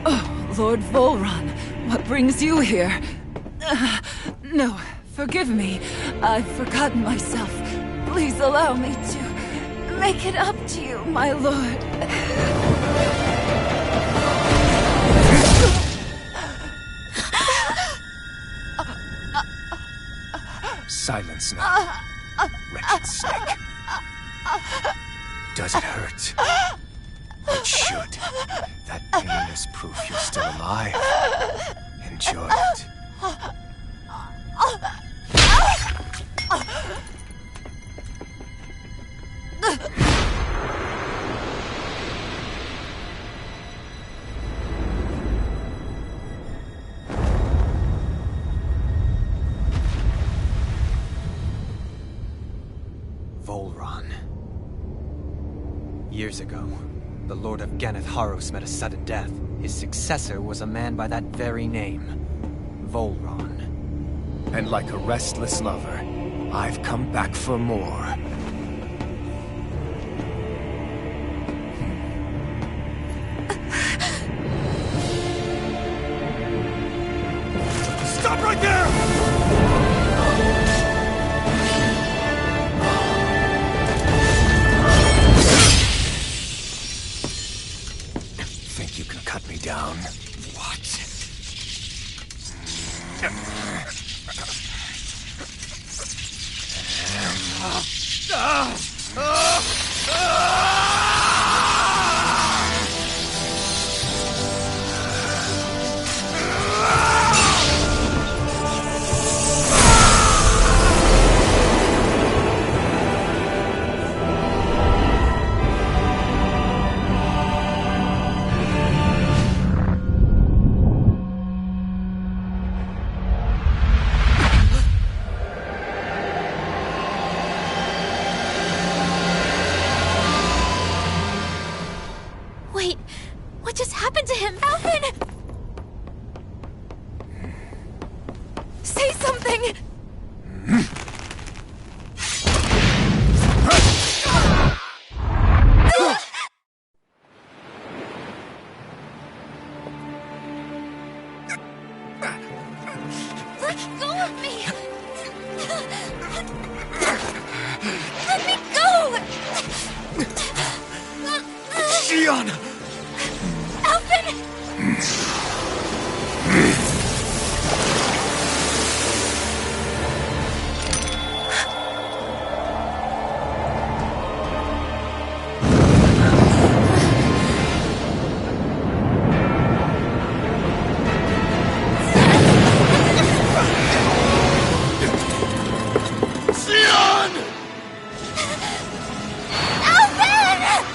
Oh, Lord Volron, what brings you here? No, forgive me. I've forgotten myself. Please allow me to make it up to you, my lord. Silence now, wretched snake. Does it hurt? It should. That pain is proof you're still alive. Enjoy it. Volron. Years ago, the Lord of Ganeth Haros met a sudden death. His successor was a man by that very name, Volron. And like a restless lover, I've come back for more. Stop right there! Wait, what just happened to him? Alvin! Say something! Let go of me! Let me go! Shion! Alvin! Shion! Alvin!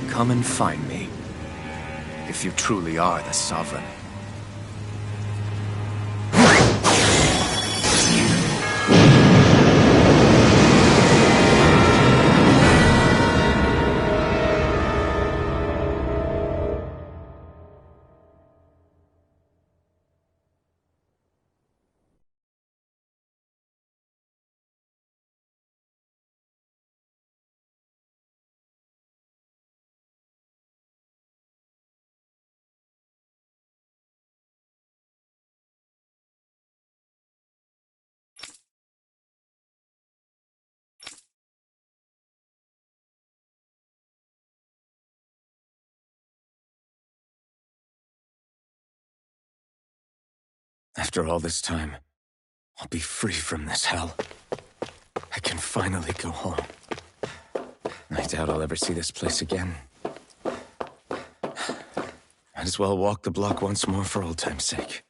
Come and find me, if you truly are the Sovereign. After all this time, I'll be free from this hell. I can finally go home. I doubt I'll ever see this place again. Might as well walk the block once more for old time's sake.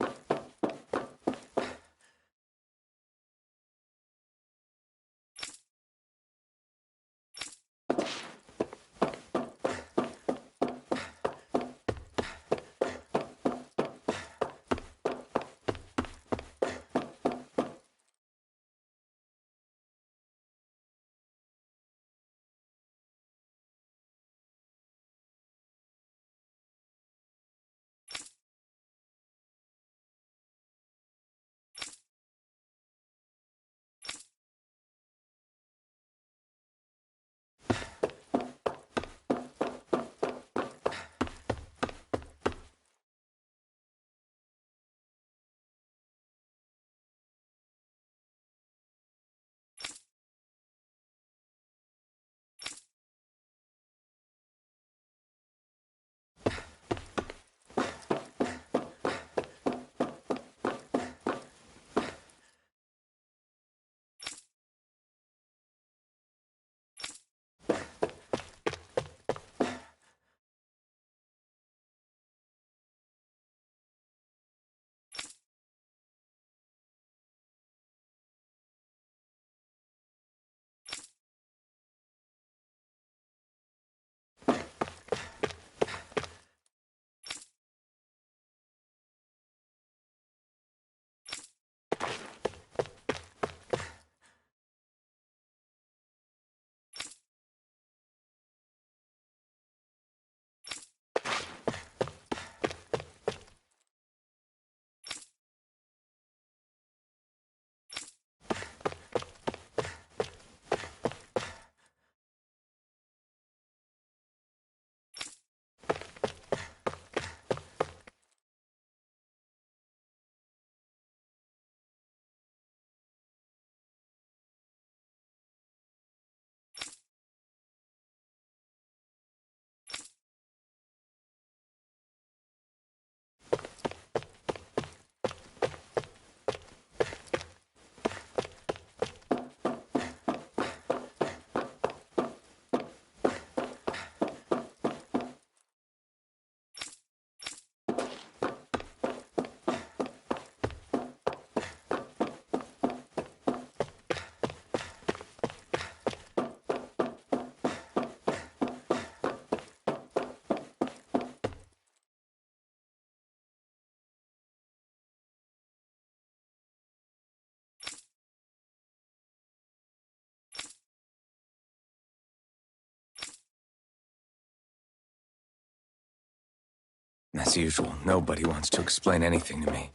As usual, nobody wants to explain anything to me.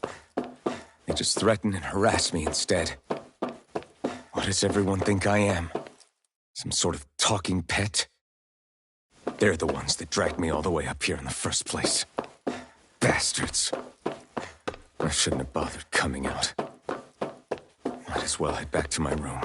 They just threaten and harass me instead. What does everyone think I am? Some sort of talking pet? They're the ones that dragged me all the way up here in the first place. Bastards. I shouldn't have bothered coming out. Might as well head back to my room.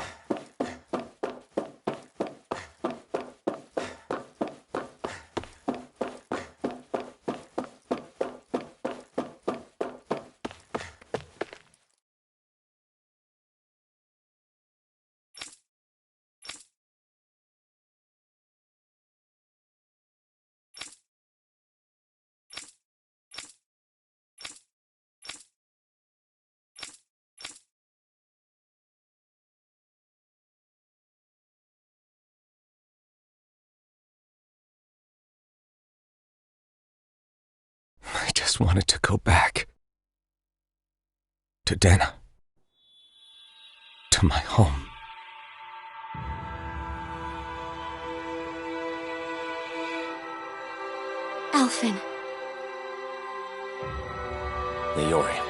I just wanted to go back. To Dana. To my home. Alphen. Leori.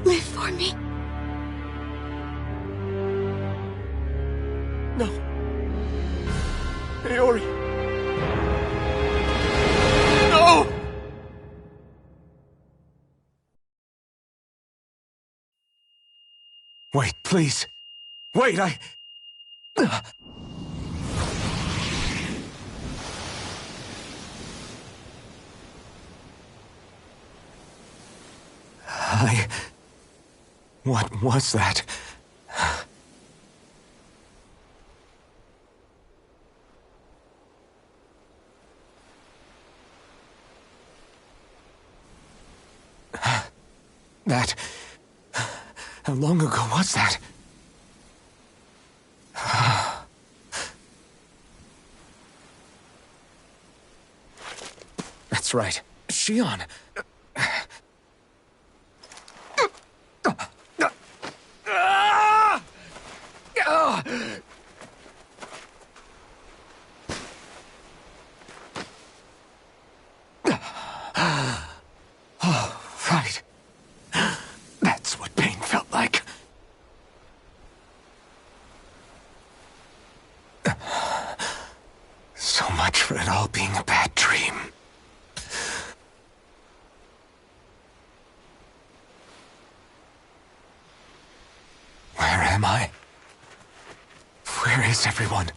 Live for me. No. Leori. No! Wait, please. Wait, What was that? How long ago was that? That's right. Shion. Oh, right. That's what pain felt like. So much for it all being a bad dream. Where am I? Where is everyone?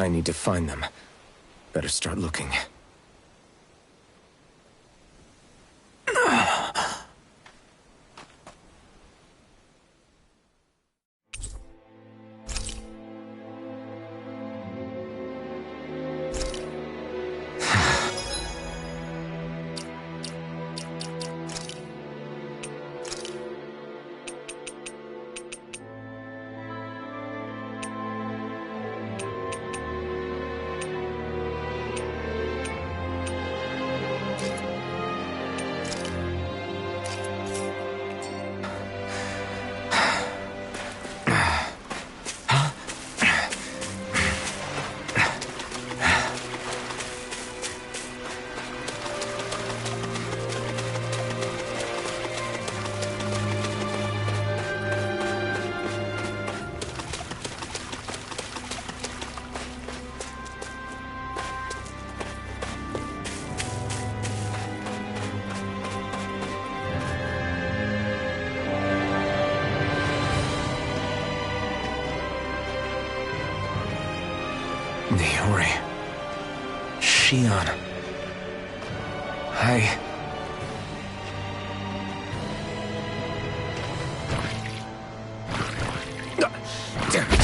I need to find them. Better start looking. Tori. Shion. Damn it.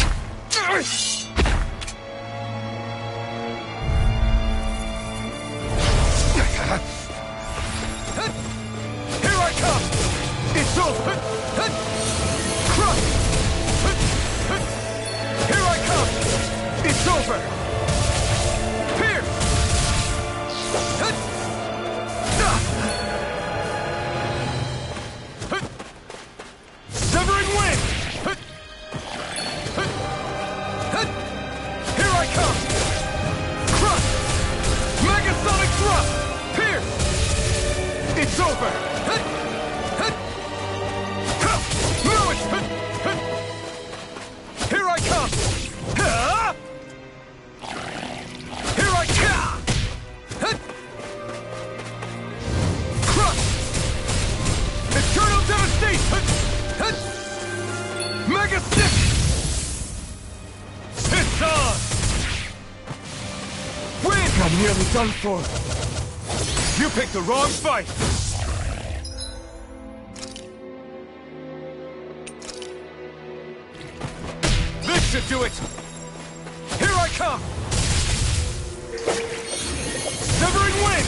Here I come! It's over! Crush! Here I come! It's over! Pierce! Severing wind! Here I come! Crush! Megasonic thrust! Pierce! It's over! Here I come! Here I come! Crush! Eternal devastation! Mega stick! It's on! Win! I'm nearly done for. You picked the wrong fight! This should do it! Here I come! Severing wind!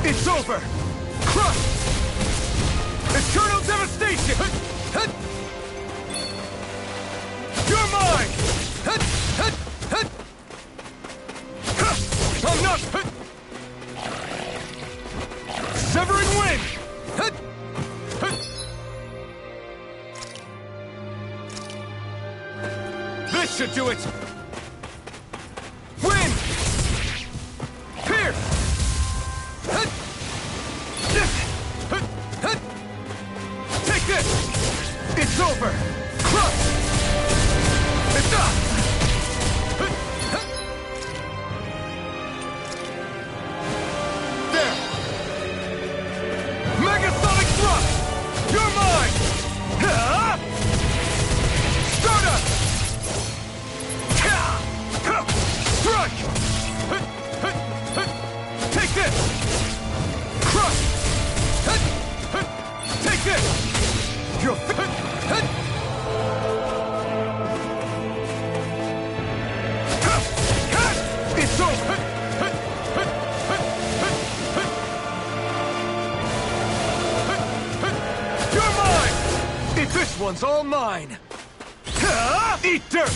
It's over! Crush! Eternal devastation! You're mine! I'm not... Severing wind! This should do it! Wind! Pierce! Take this! It's over! Crush! It's up! There! Megasonic thrust! You're mine! Stardust! Strike! Take this! Crush! Take this! You're it's over! You're mine! This one's all mine! Eat dirt!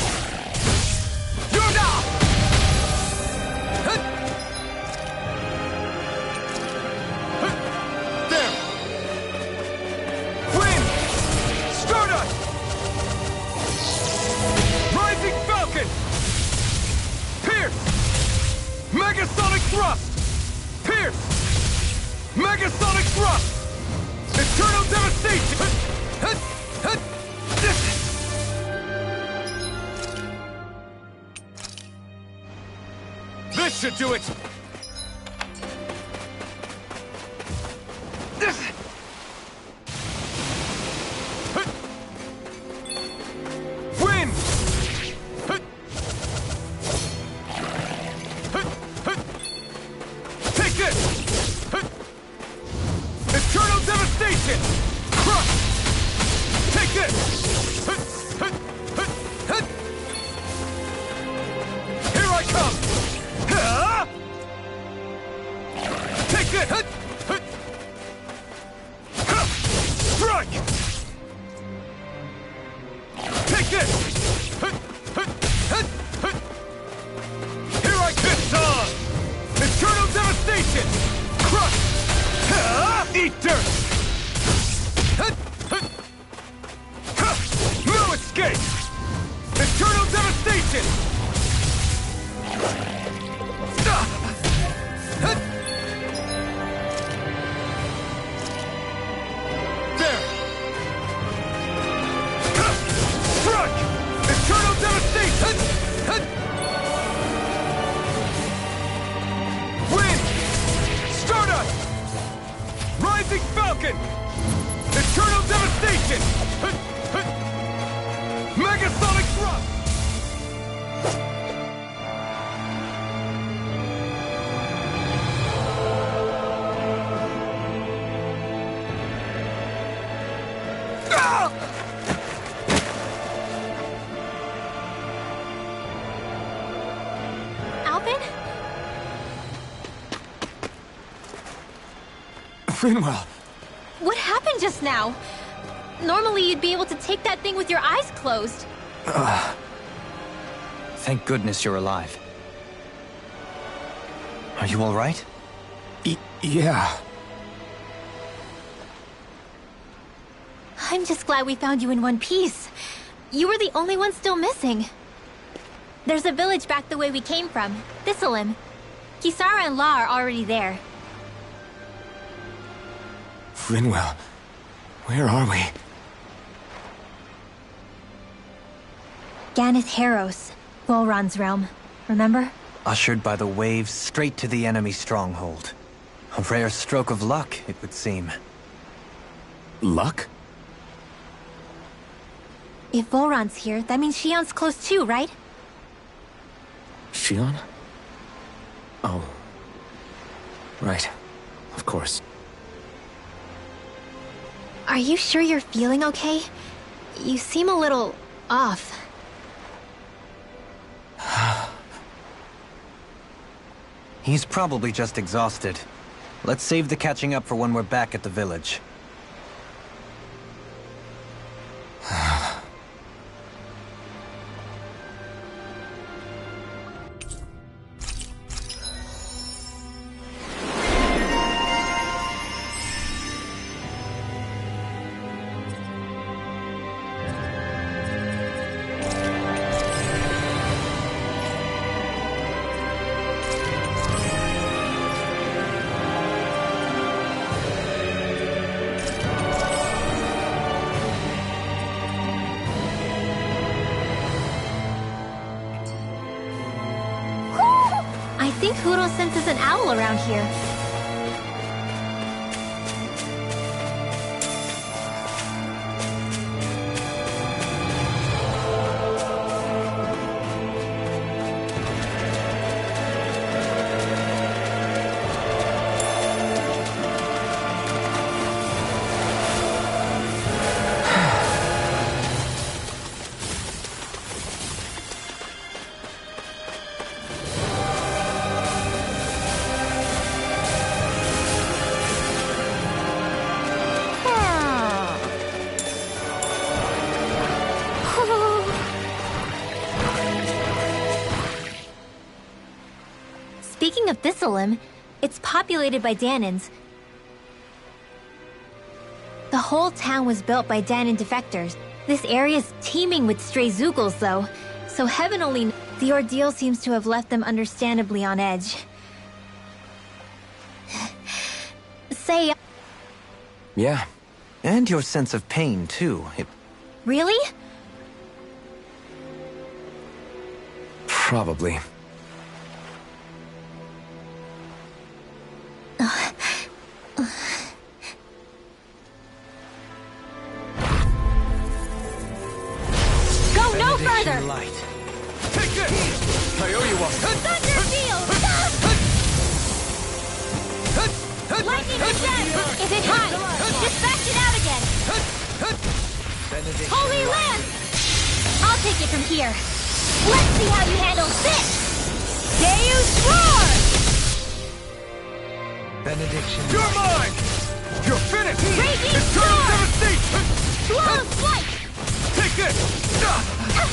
You're not! There! Wind! Stardust! Rising Falcon! Pierce! Megasonic thrust! Pierce! Megasonic thrust! Eternal devastation! This should do it! Wind! Take this! Eternal devastation! Crush! Take this! Here I come! Take it! Strike! Take it! Here I kiss on! Eternal devastation! Crush! Eat dirt! No escape! Eternal devastation! There! Struck! Eternal devastation! Wind! Stardust! Rising Falcon! Frinwell! What happened just now? Normally you'd be able to take that thing with your eyes closed. Thank goodness you're alive. Are you all right? Yeah. I'm just glad we found you in one piece. You were the only one still missing. There's a village back the way we came from, Thistleim. Kisara and La are already there. Frinwell, where are we? Ganeth Heros, Volron's realm. Remember? Ushered by the waves straight to the enemy stronghold. A rare stroke of luck, it would seem. Luck? If Volron's here, that means Shion's close too, right? Shion? Oh. Right. Of course. Are you sure you're feeling okay? You seem a little off. He's probably just exhausted. Let's save the catching up for when we're back at the village. I think Huro senses an owl around here. Speaking of Thistleim, it's populated by Danans. The whole town was built by Danan defectors. This area's teeming with stray Zoogles, though, so heaven only knows. The ordeal seems to have left them understandably on edge. Say... Yeah. And your sense of pain, too. Really? Probably. Go no further! Light. Take this! I owe you one. Thunder field! Lightning is dead! If it hides, dispatch it out again! Holy Land! I'll take it from here. Let's see how you handle this! Deus Roar! Benediction. You're mine! You're finished! Raging Eternal Storm! devastation! Flawless Flight! Take this!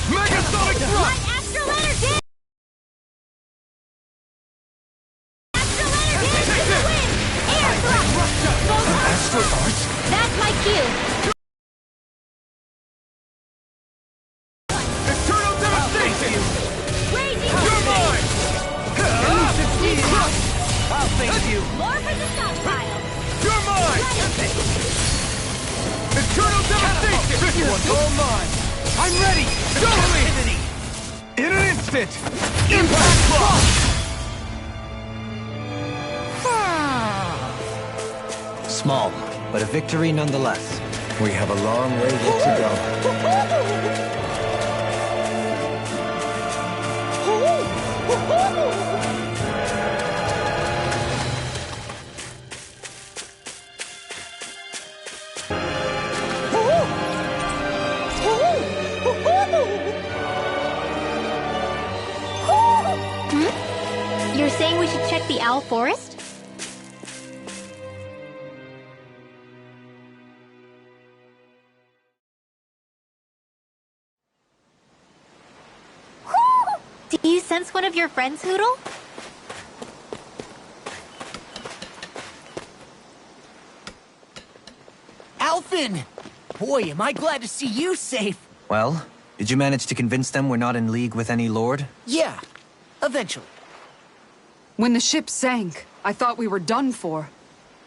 Megasonic thrust! Light Astral Energy! Astral Energy to the wind! Air Thrust! Astral Arts? That's my cue! Eternal devastation! Raging You're mine! I'll thank you. More for the stockpile! You're mine! Eternal devastation! This one's all mine! I'm ready! Totally! In an instant! Impact block! Small, but a victory nonetheless. We have a long way yet to go. You're saying we should check the Owl Forest? sense one of your friends, Hoodle? Alphen! Boy, am I glad to see you safe. Well, did you manage to convince them we're not in league with any lord? Yeah, eventually. When the ship sank, I thought we were done for.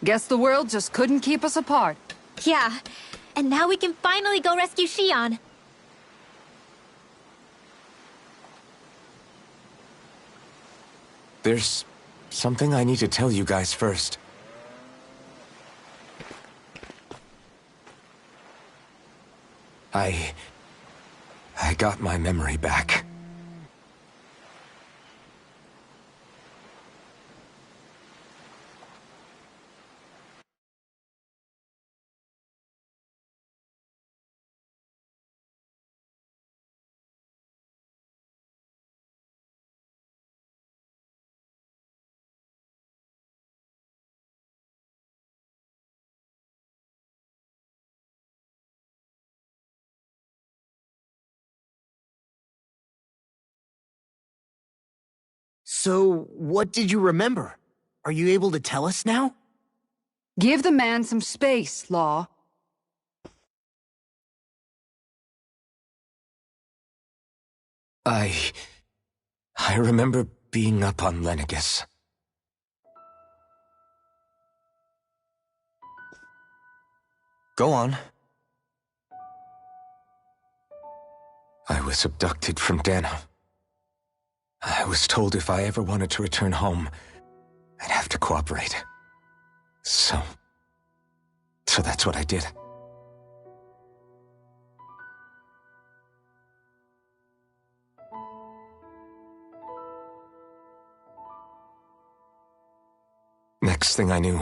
Guess the world just couldn't keep us apart. Yeah, and now we can finally go rescue Shion. There's something I need to tell you guys first. I got my memory back. So, what did you remember? Are you able to tell us now? Give the man some space, Law. I remember being up on Lenegus. Go on. I was abducted from Dana. I was told if I ever wanted to return home, I'd have to cooperate. So that's what I did. Next thing I knew,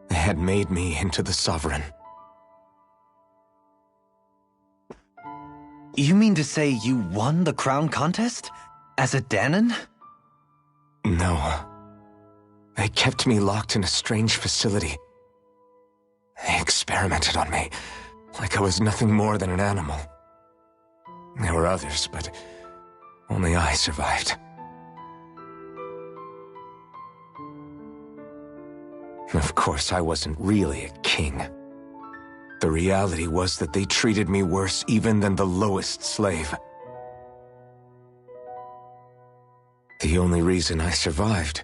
they had made me into the Sovereign. You mean to say you won the crown contest? As a Danon? No. They kept me locked in a strange facility. They experimented on me, like I was nothing more than an animal. There were others, but only I survived. Of course, I wasn't really a king. The reality was that they treated me worse even than the lowest slave. The only reason I survived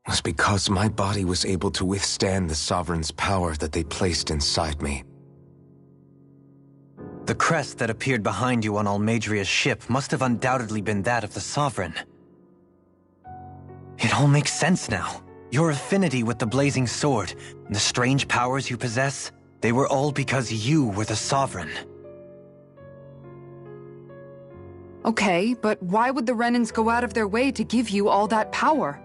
was because my body was able to withstand the Sovereign's power that they placed inside me. The crest that appeared behind you on Almadria's ship must have undoubtedly been that of the Sovereign. It all makes sense now. Your affinity with the Blazing Sword, and the strange powers you possess, they were all because you were the Sovereign. Okay, but why would the Renans go out of their way to give you all that power?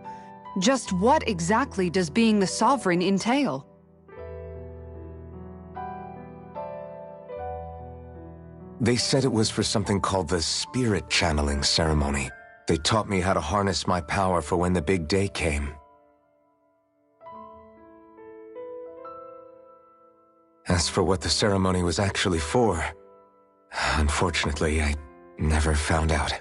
Just what exactly does being the Sovereign entail? They said it was for something called the Spirit Channeling Ceremony. They taught me how to harness my power for when the big day came. As for what the ceremony was actually for, unfortunately, I never found out.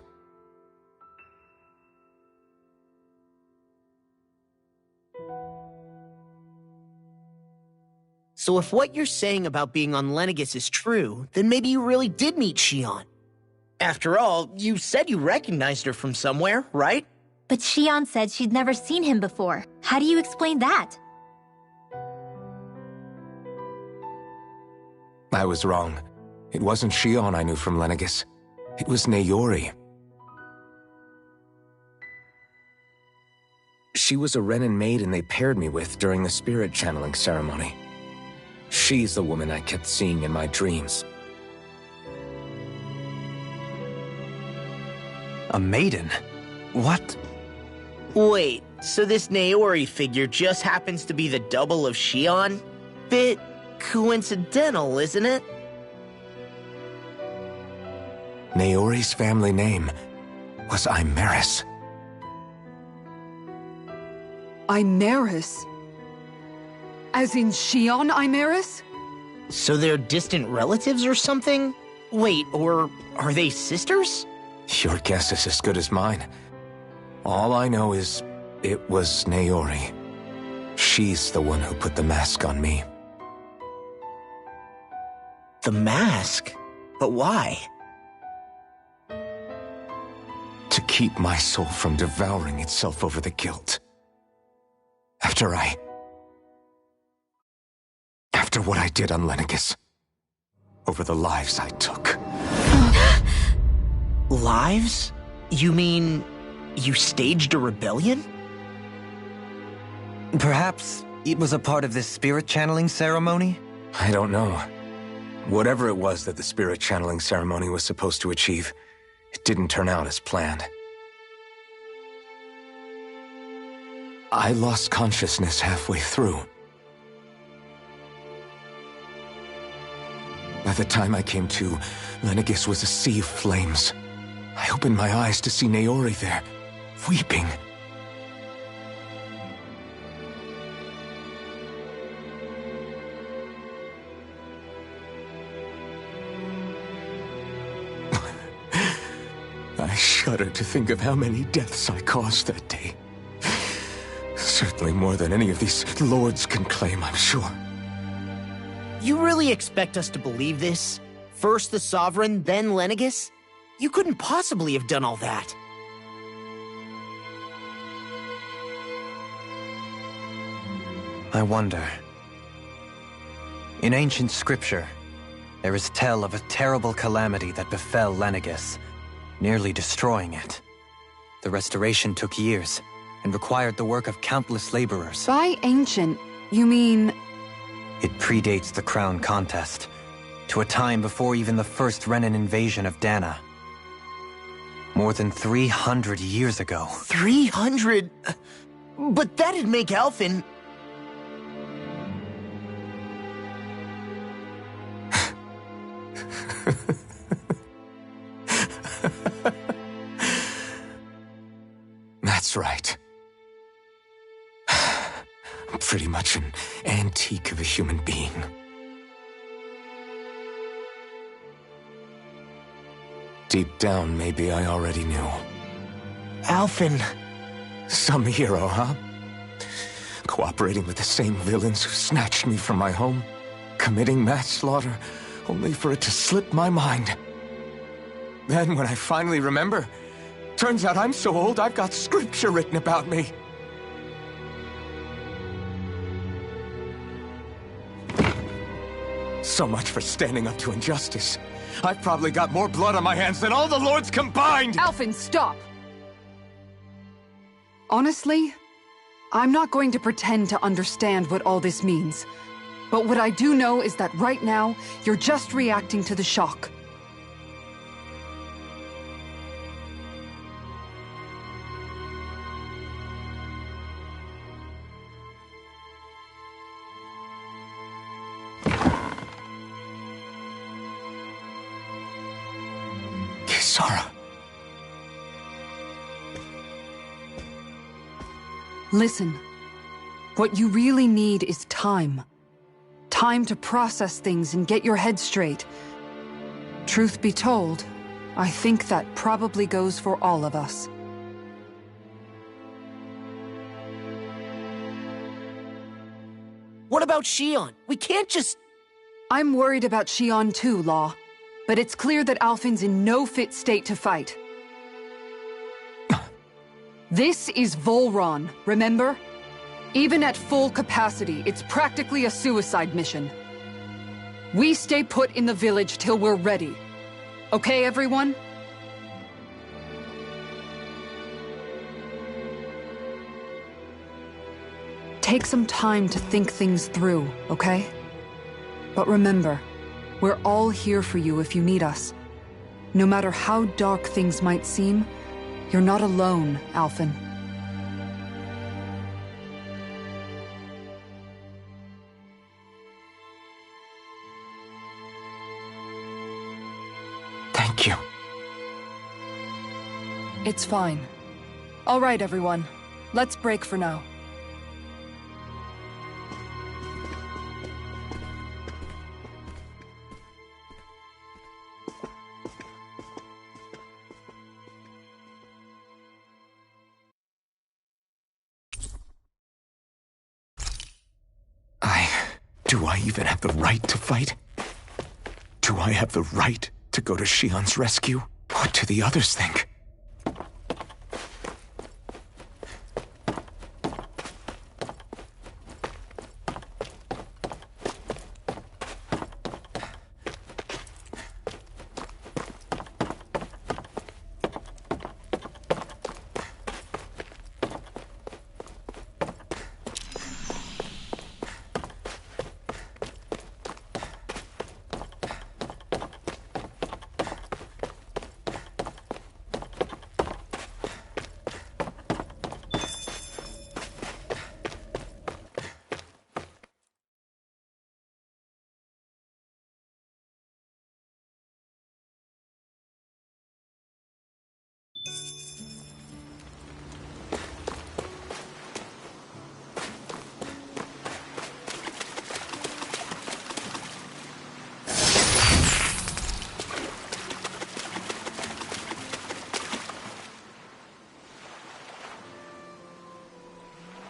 So if what you're saying about being on Lenegus is true, then maybe you really did meet Shion. After all, you said you recognized her from somewhere, right? But Shion said she'd never seen him before. How do you explain that? I was wrong. It wasn't Shion I knew from Lenegus. It was Naori. She was a Renan maiden they paired me with during the spirit channeling ceremony. She's the woman I kept seeing in my dreams. A maiden? What? Wait, so this Naori figure just happens to be the double of Shion? Bit coincidental, isn't it? Naori's family name was Imeris. Imeris? As in Shion Imeris? So they're distant relatives or something? Wait, or are they sisters? Your guess is as good as mine. All I know is it was Naori. She's the one who put the mask on me. The mask? But why? To keep my soul from devouring itself over the guilt. After what I did on Lenegis. Over the lives I took. Lives? You mean you staged a rebellion? Perhaps it was a part of this spirit channeling ceremony? I don't know. Whatever it was that the spirit channeling ceremony was supposed to achieve, it didn't turn out as planned. I lost consciousness halfway through. By the time I came to, Lenegis was a sea of flames. I opened my eyes to see Naori there, weeping. I shudder to think of how many deaths I caused that day. Certainly more than any of these lords can claim, I'm sure. You really expect us to believe this? First the Sovereign, then Lenegis? You couldn't possibly have done all that. I wonder. In ancient scripture, there is tell of a terrible calamity that befell Lenegis, nearly destroying it. The restoration took years, and required the work of countless laborers. By ancient, you mean... It predates the crown contest, to a time before even the first Renan invasion of Dana. More than 300 years ago. 300? But that'd make Alphen... That's right. I'm pretty much an antique of a human being. Deep down, maybe I already knew. Alphen... Some hero, huh? Cooperating with the same villains who snatched me from my home, committing mass slaughter, only for it to slip my mind. Then, when I finally remember, turns out I'm so old I've got scripture written about me. So much for standing up to injustice. I've probably got more blood on my hands than all the lords combined! Alphen, stop! Honestly, I'm not going to pretend to understand what all this means. But what I do know is that right now, you're just reacting to the shock. Kisara. Listen, what you really need is time. Time to process things and get your head straight. Truth be told, I think that probably goes for all of us. What about Shion? We can't just... I'm worried about Shion too, Law. But it's clear that Alphen's in no fit state to fight. This is Volron, remember? Even at full capacity, it's practically a suicide mission. We stay put in the village till we're ready. Okay, everyone? Take some time to think things through, okay? But remember, we're all here for you if you need us. No matter how dark things might seem, you're not alone, Alphen. Thank you. It's fine. All right, everyone. Let's break for now. Do I even have the right to fight? Do I have the right to go to Shion's rescue? What do the others think?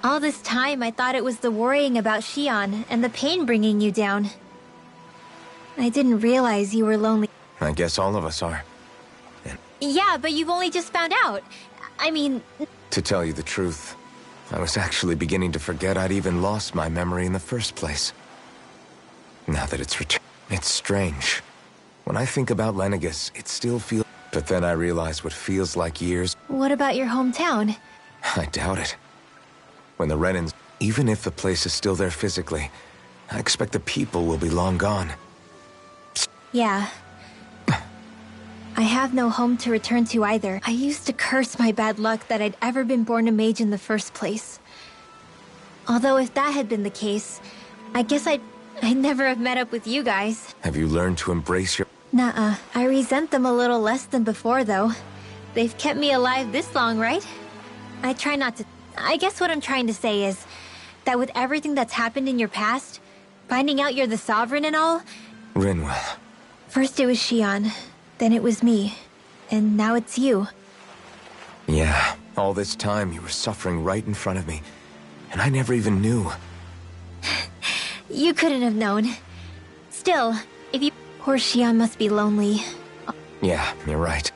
All this time, I thought it was the worrying about Shion and the pain bringing you down. I didn't realize you were lonely. I guess all of us are. Yeah, but you've only just found out. I mean... To tell you the truth, I was actually beginning to forget I'd even lost my memory in the first place. Now that it's returned, it's strange. When I think about Lenegus, it still feels... But then I realize what feels like years... What about your hometown? I doubt it. When the Renans... Even if the place is still there physically, I expect the people will be long gone. Yeah. I have no home to return to either. I used to curse my bad luck that I'd ever been born a mage in the first place. Although if that had been the case, I guess I'd never have met up with you guys. Have you learned to embrace your... Nuh-uh. I resent them a little less than before, though. They've kept me alive this long, right? I try not to... I guess what I'm trying to say is that with everything that's happened in your past, finding out you're the Sovereign and all... Rinwell. First it was Shion, then it was me, and now it's you. Yeah, all this time you were suffering right in front of me, and I never even knew. You couldn't have known. Still, if you... Poor Shion must be lonely. Yeah, you're right.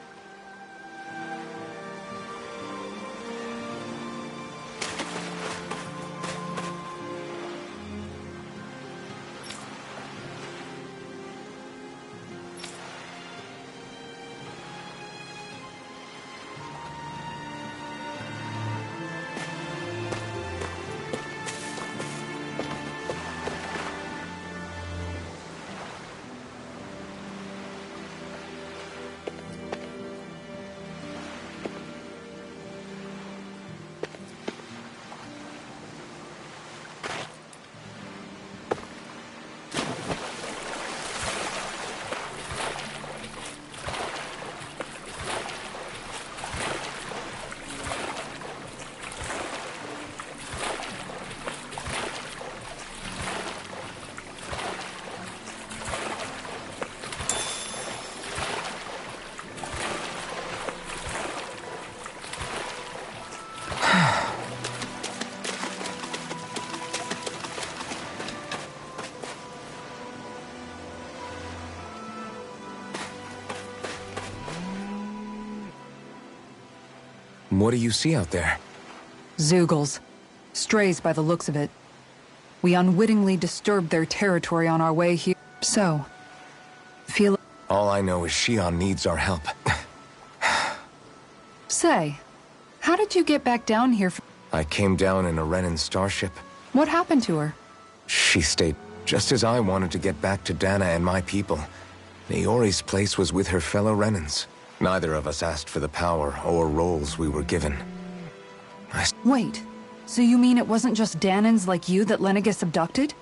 What do you see out there? Zeugles. Strays by the looks of it. We unwittingly disturbed their territory on our way here. So, feel... All I know is Shion needs our help. Say, how did you get back down here? I came down in a Renan starship. What happened to her? She stayed just as I wanted to get back to Dana and my people. Naori's place was with her fellow Renans. Neither of us asked for the power or roles we were given. Wait, so you mean it wasn't just Danans like you that Lenegus abducted?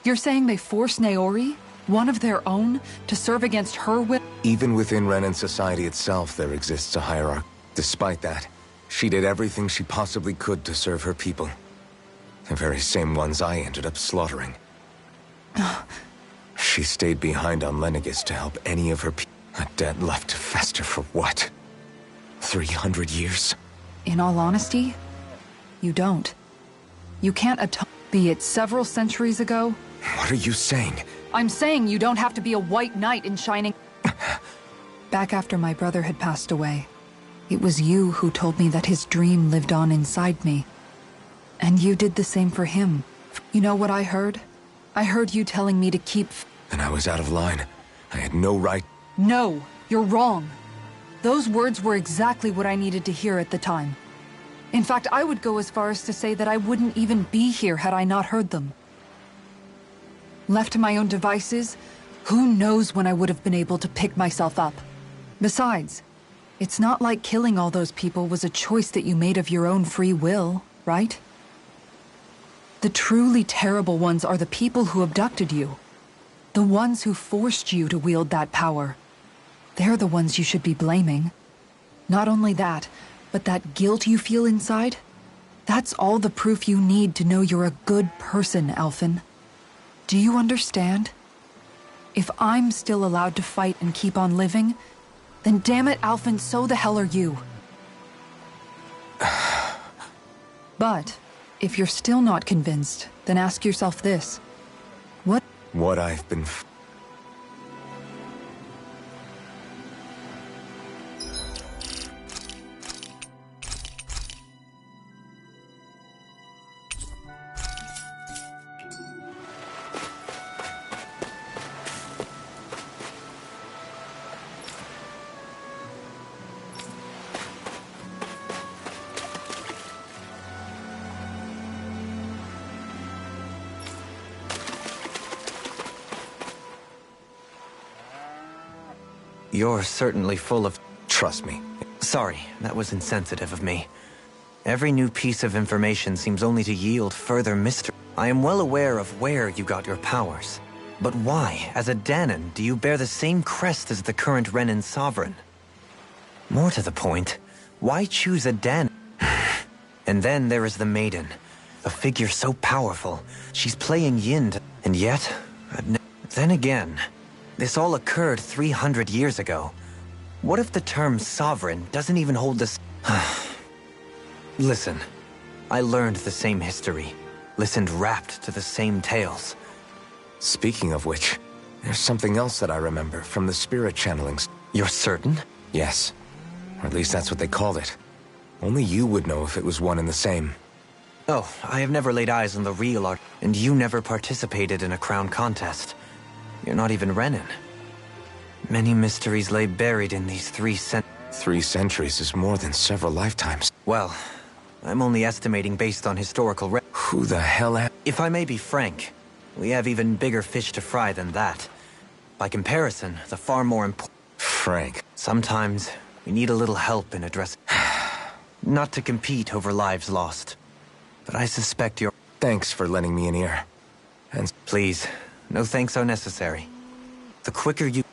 You're saying they forced Naori, one of their own, to serve against her will? Even within Renan society itself, there exists a hierarchy. Despite that, she did everything she possibly could to serve her people. The very same ones I ended up slaughtering. She stayed behind on Lenegus to help any of her people. A debt left to fester for what? 300 years? In all honesty, you don't. You can't atone. Be it several centuries ago, What are you saying? I'm saying you don't have to be a white knight in shining... Back after my brother had passed away, it was you who told me that his dream lived on inside me. And you did the same for him. You know what I heard? I heard you telling me to keep... And I was out of line. I had no right... No, you're wrong. Those words were exactly what I needed to hear at the time. In fact, I would go as far as to say that I wouldn't even be here had I not heard them. Left to my own devices, who knows when I would have been able to pick myself up. Besides, it's not like killing all those people was a choice that you made of your own free will, right? The truly terrible ones are the people who abducted you. The ones who forced you to wield that power. They're the ones you should be blaming. Not only that, but that guilt you feel inside, that's all the proof you need to know you're a good person, Alphen. Do you understand? If I'm still allowed to fight and keep on living, then damn it, Alphen, so the hell are you. But, if you're still not convinced, then ask yourself this. What I've been... You're certainly full of... Trust me. Sorry, that was insensitive of me. Every new piece of information seems only to yield further mystery. I am well aware of where you got your powers. But why, as a Danon, do you bear the same crest as the current Renan sovereign? More to the point, why choose a Danon? And then there is the Maiden. A figure so powerful. She's playing yin to... And yet... Then again... This all occurred 300 years ago. What if the term sovereign doesn't even hold this... Listen, I learned the same history, listened rapt to the same tales. Speaking of which, there's something else that I remember from the spirit channelings. You're certain? Yes. Or at least that's what they called it. Only you would know if it was one and the same. Oh, I have never laid eyes on the real art, and you never participated in a crown contest. You're not even Renan. Many mysteries lay buried in these 3 centuries is more than several lifetimes. Well, I'm only estimating based on historical Who the hell If I may be frank, we have even bigger fish to fry than that. By comparison, the far more important... Frank. Sometimes, we need a little help in addressing... Not to compete over lives lost. But I suspect you're... Thanks for lending me an ear. And... Please, no thanks are necessary. The quicker you...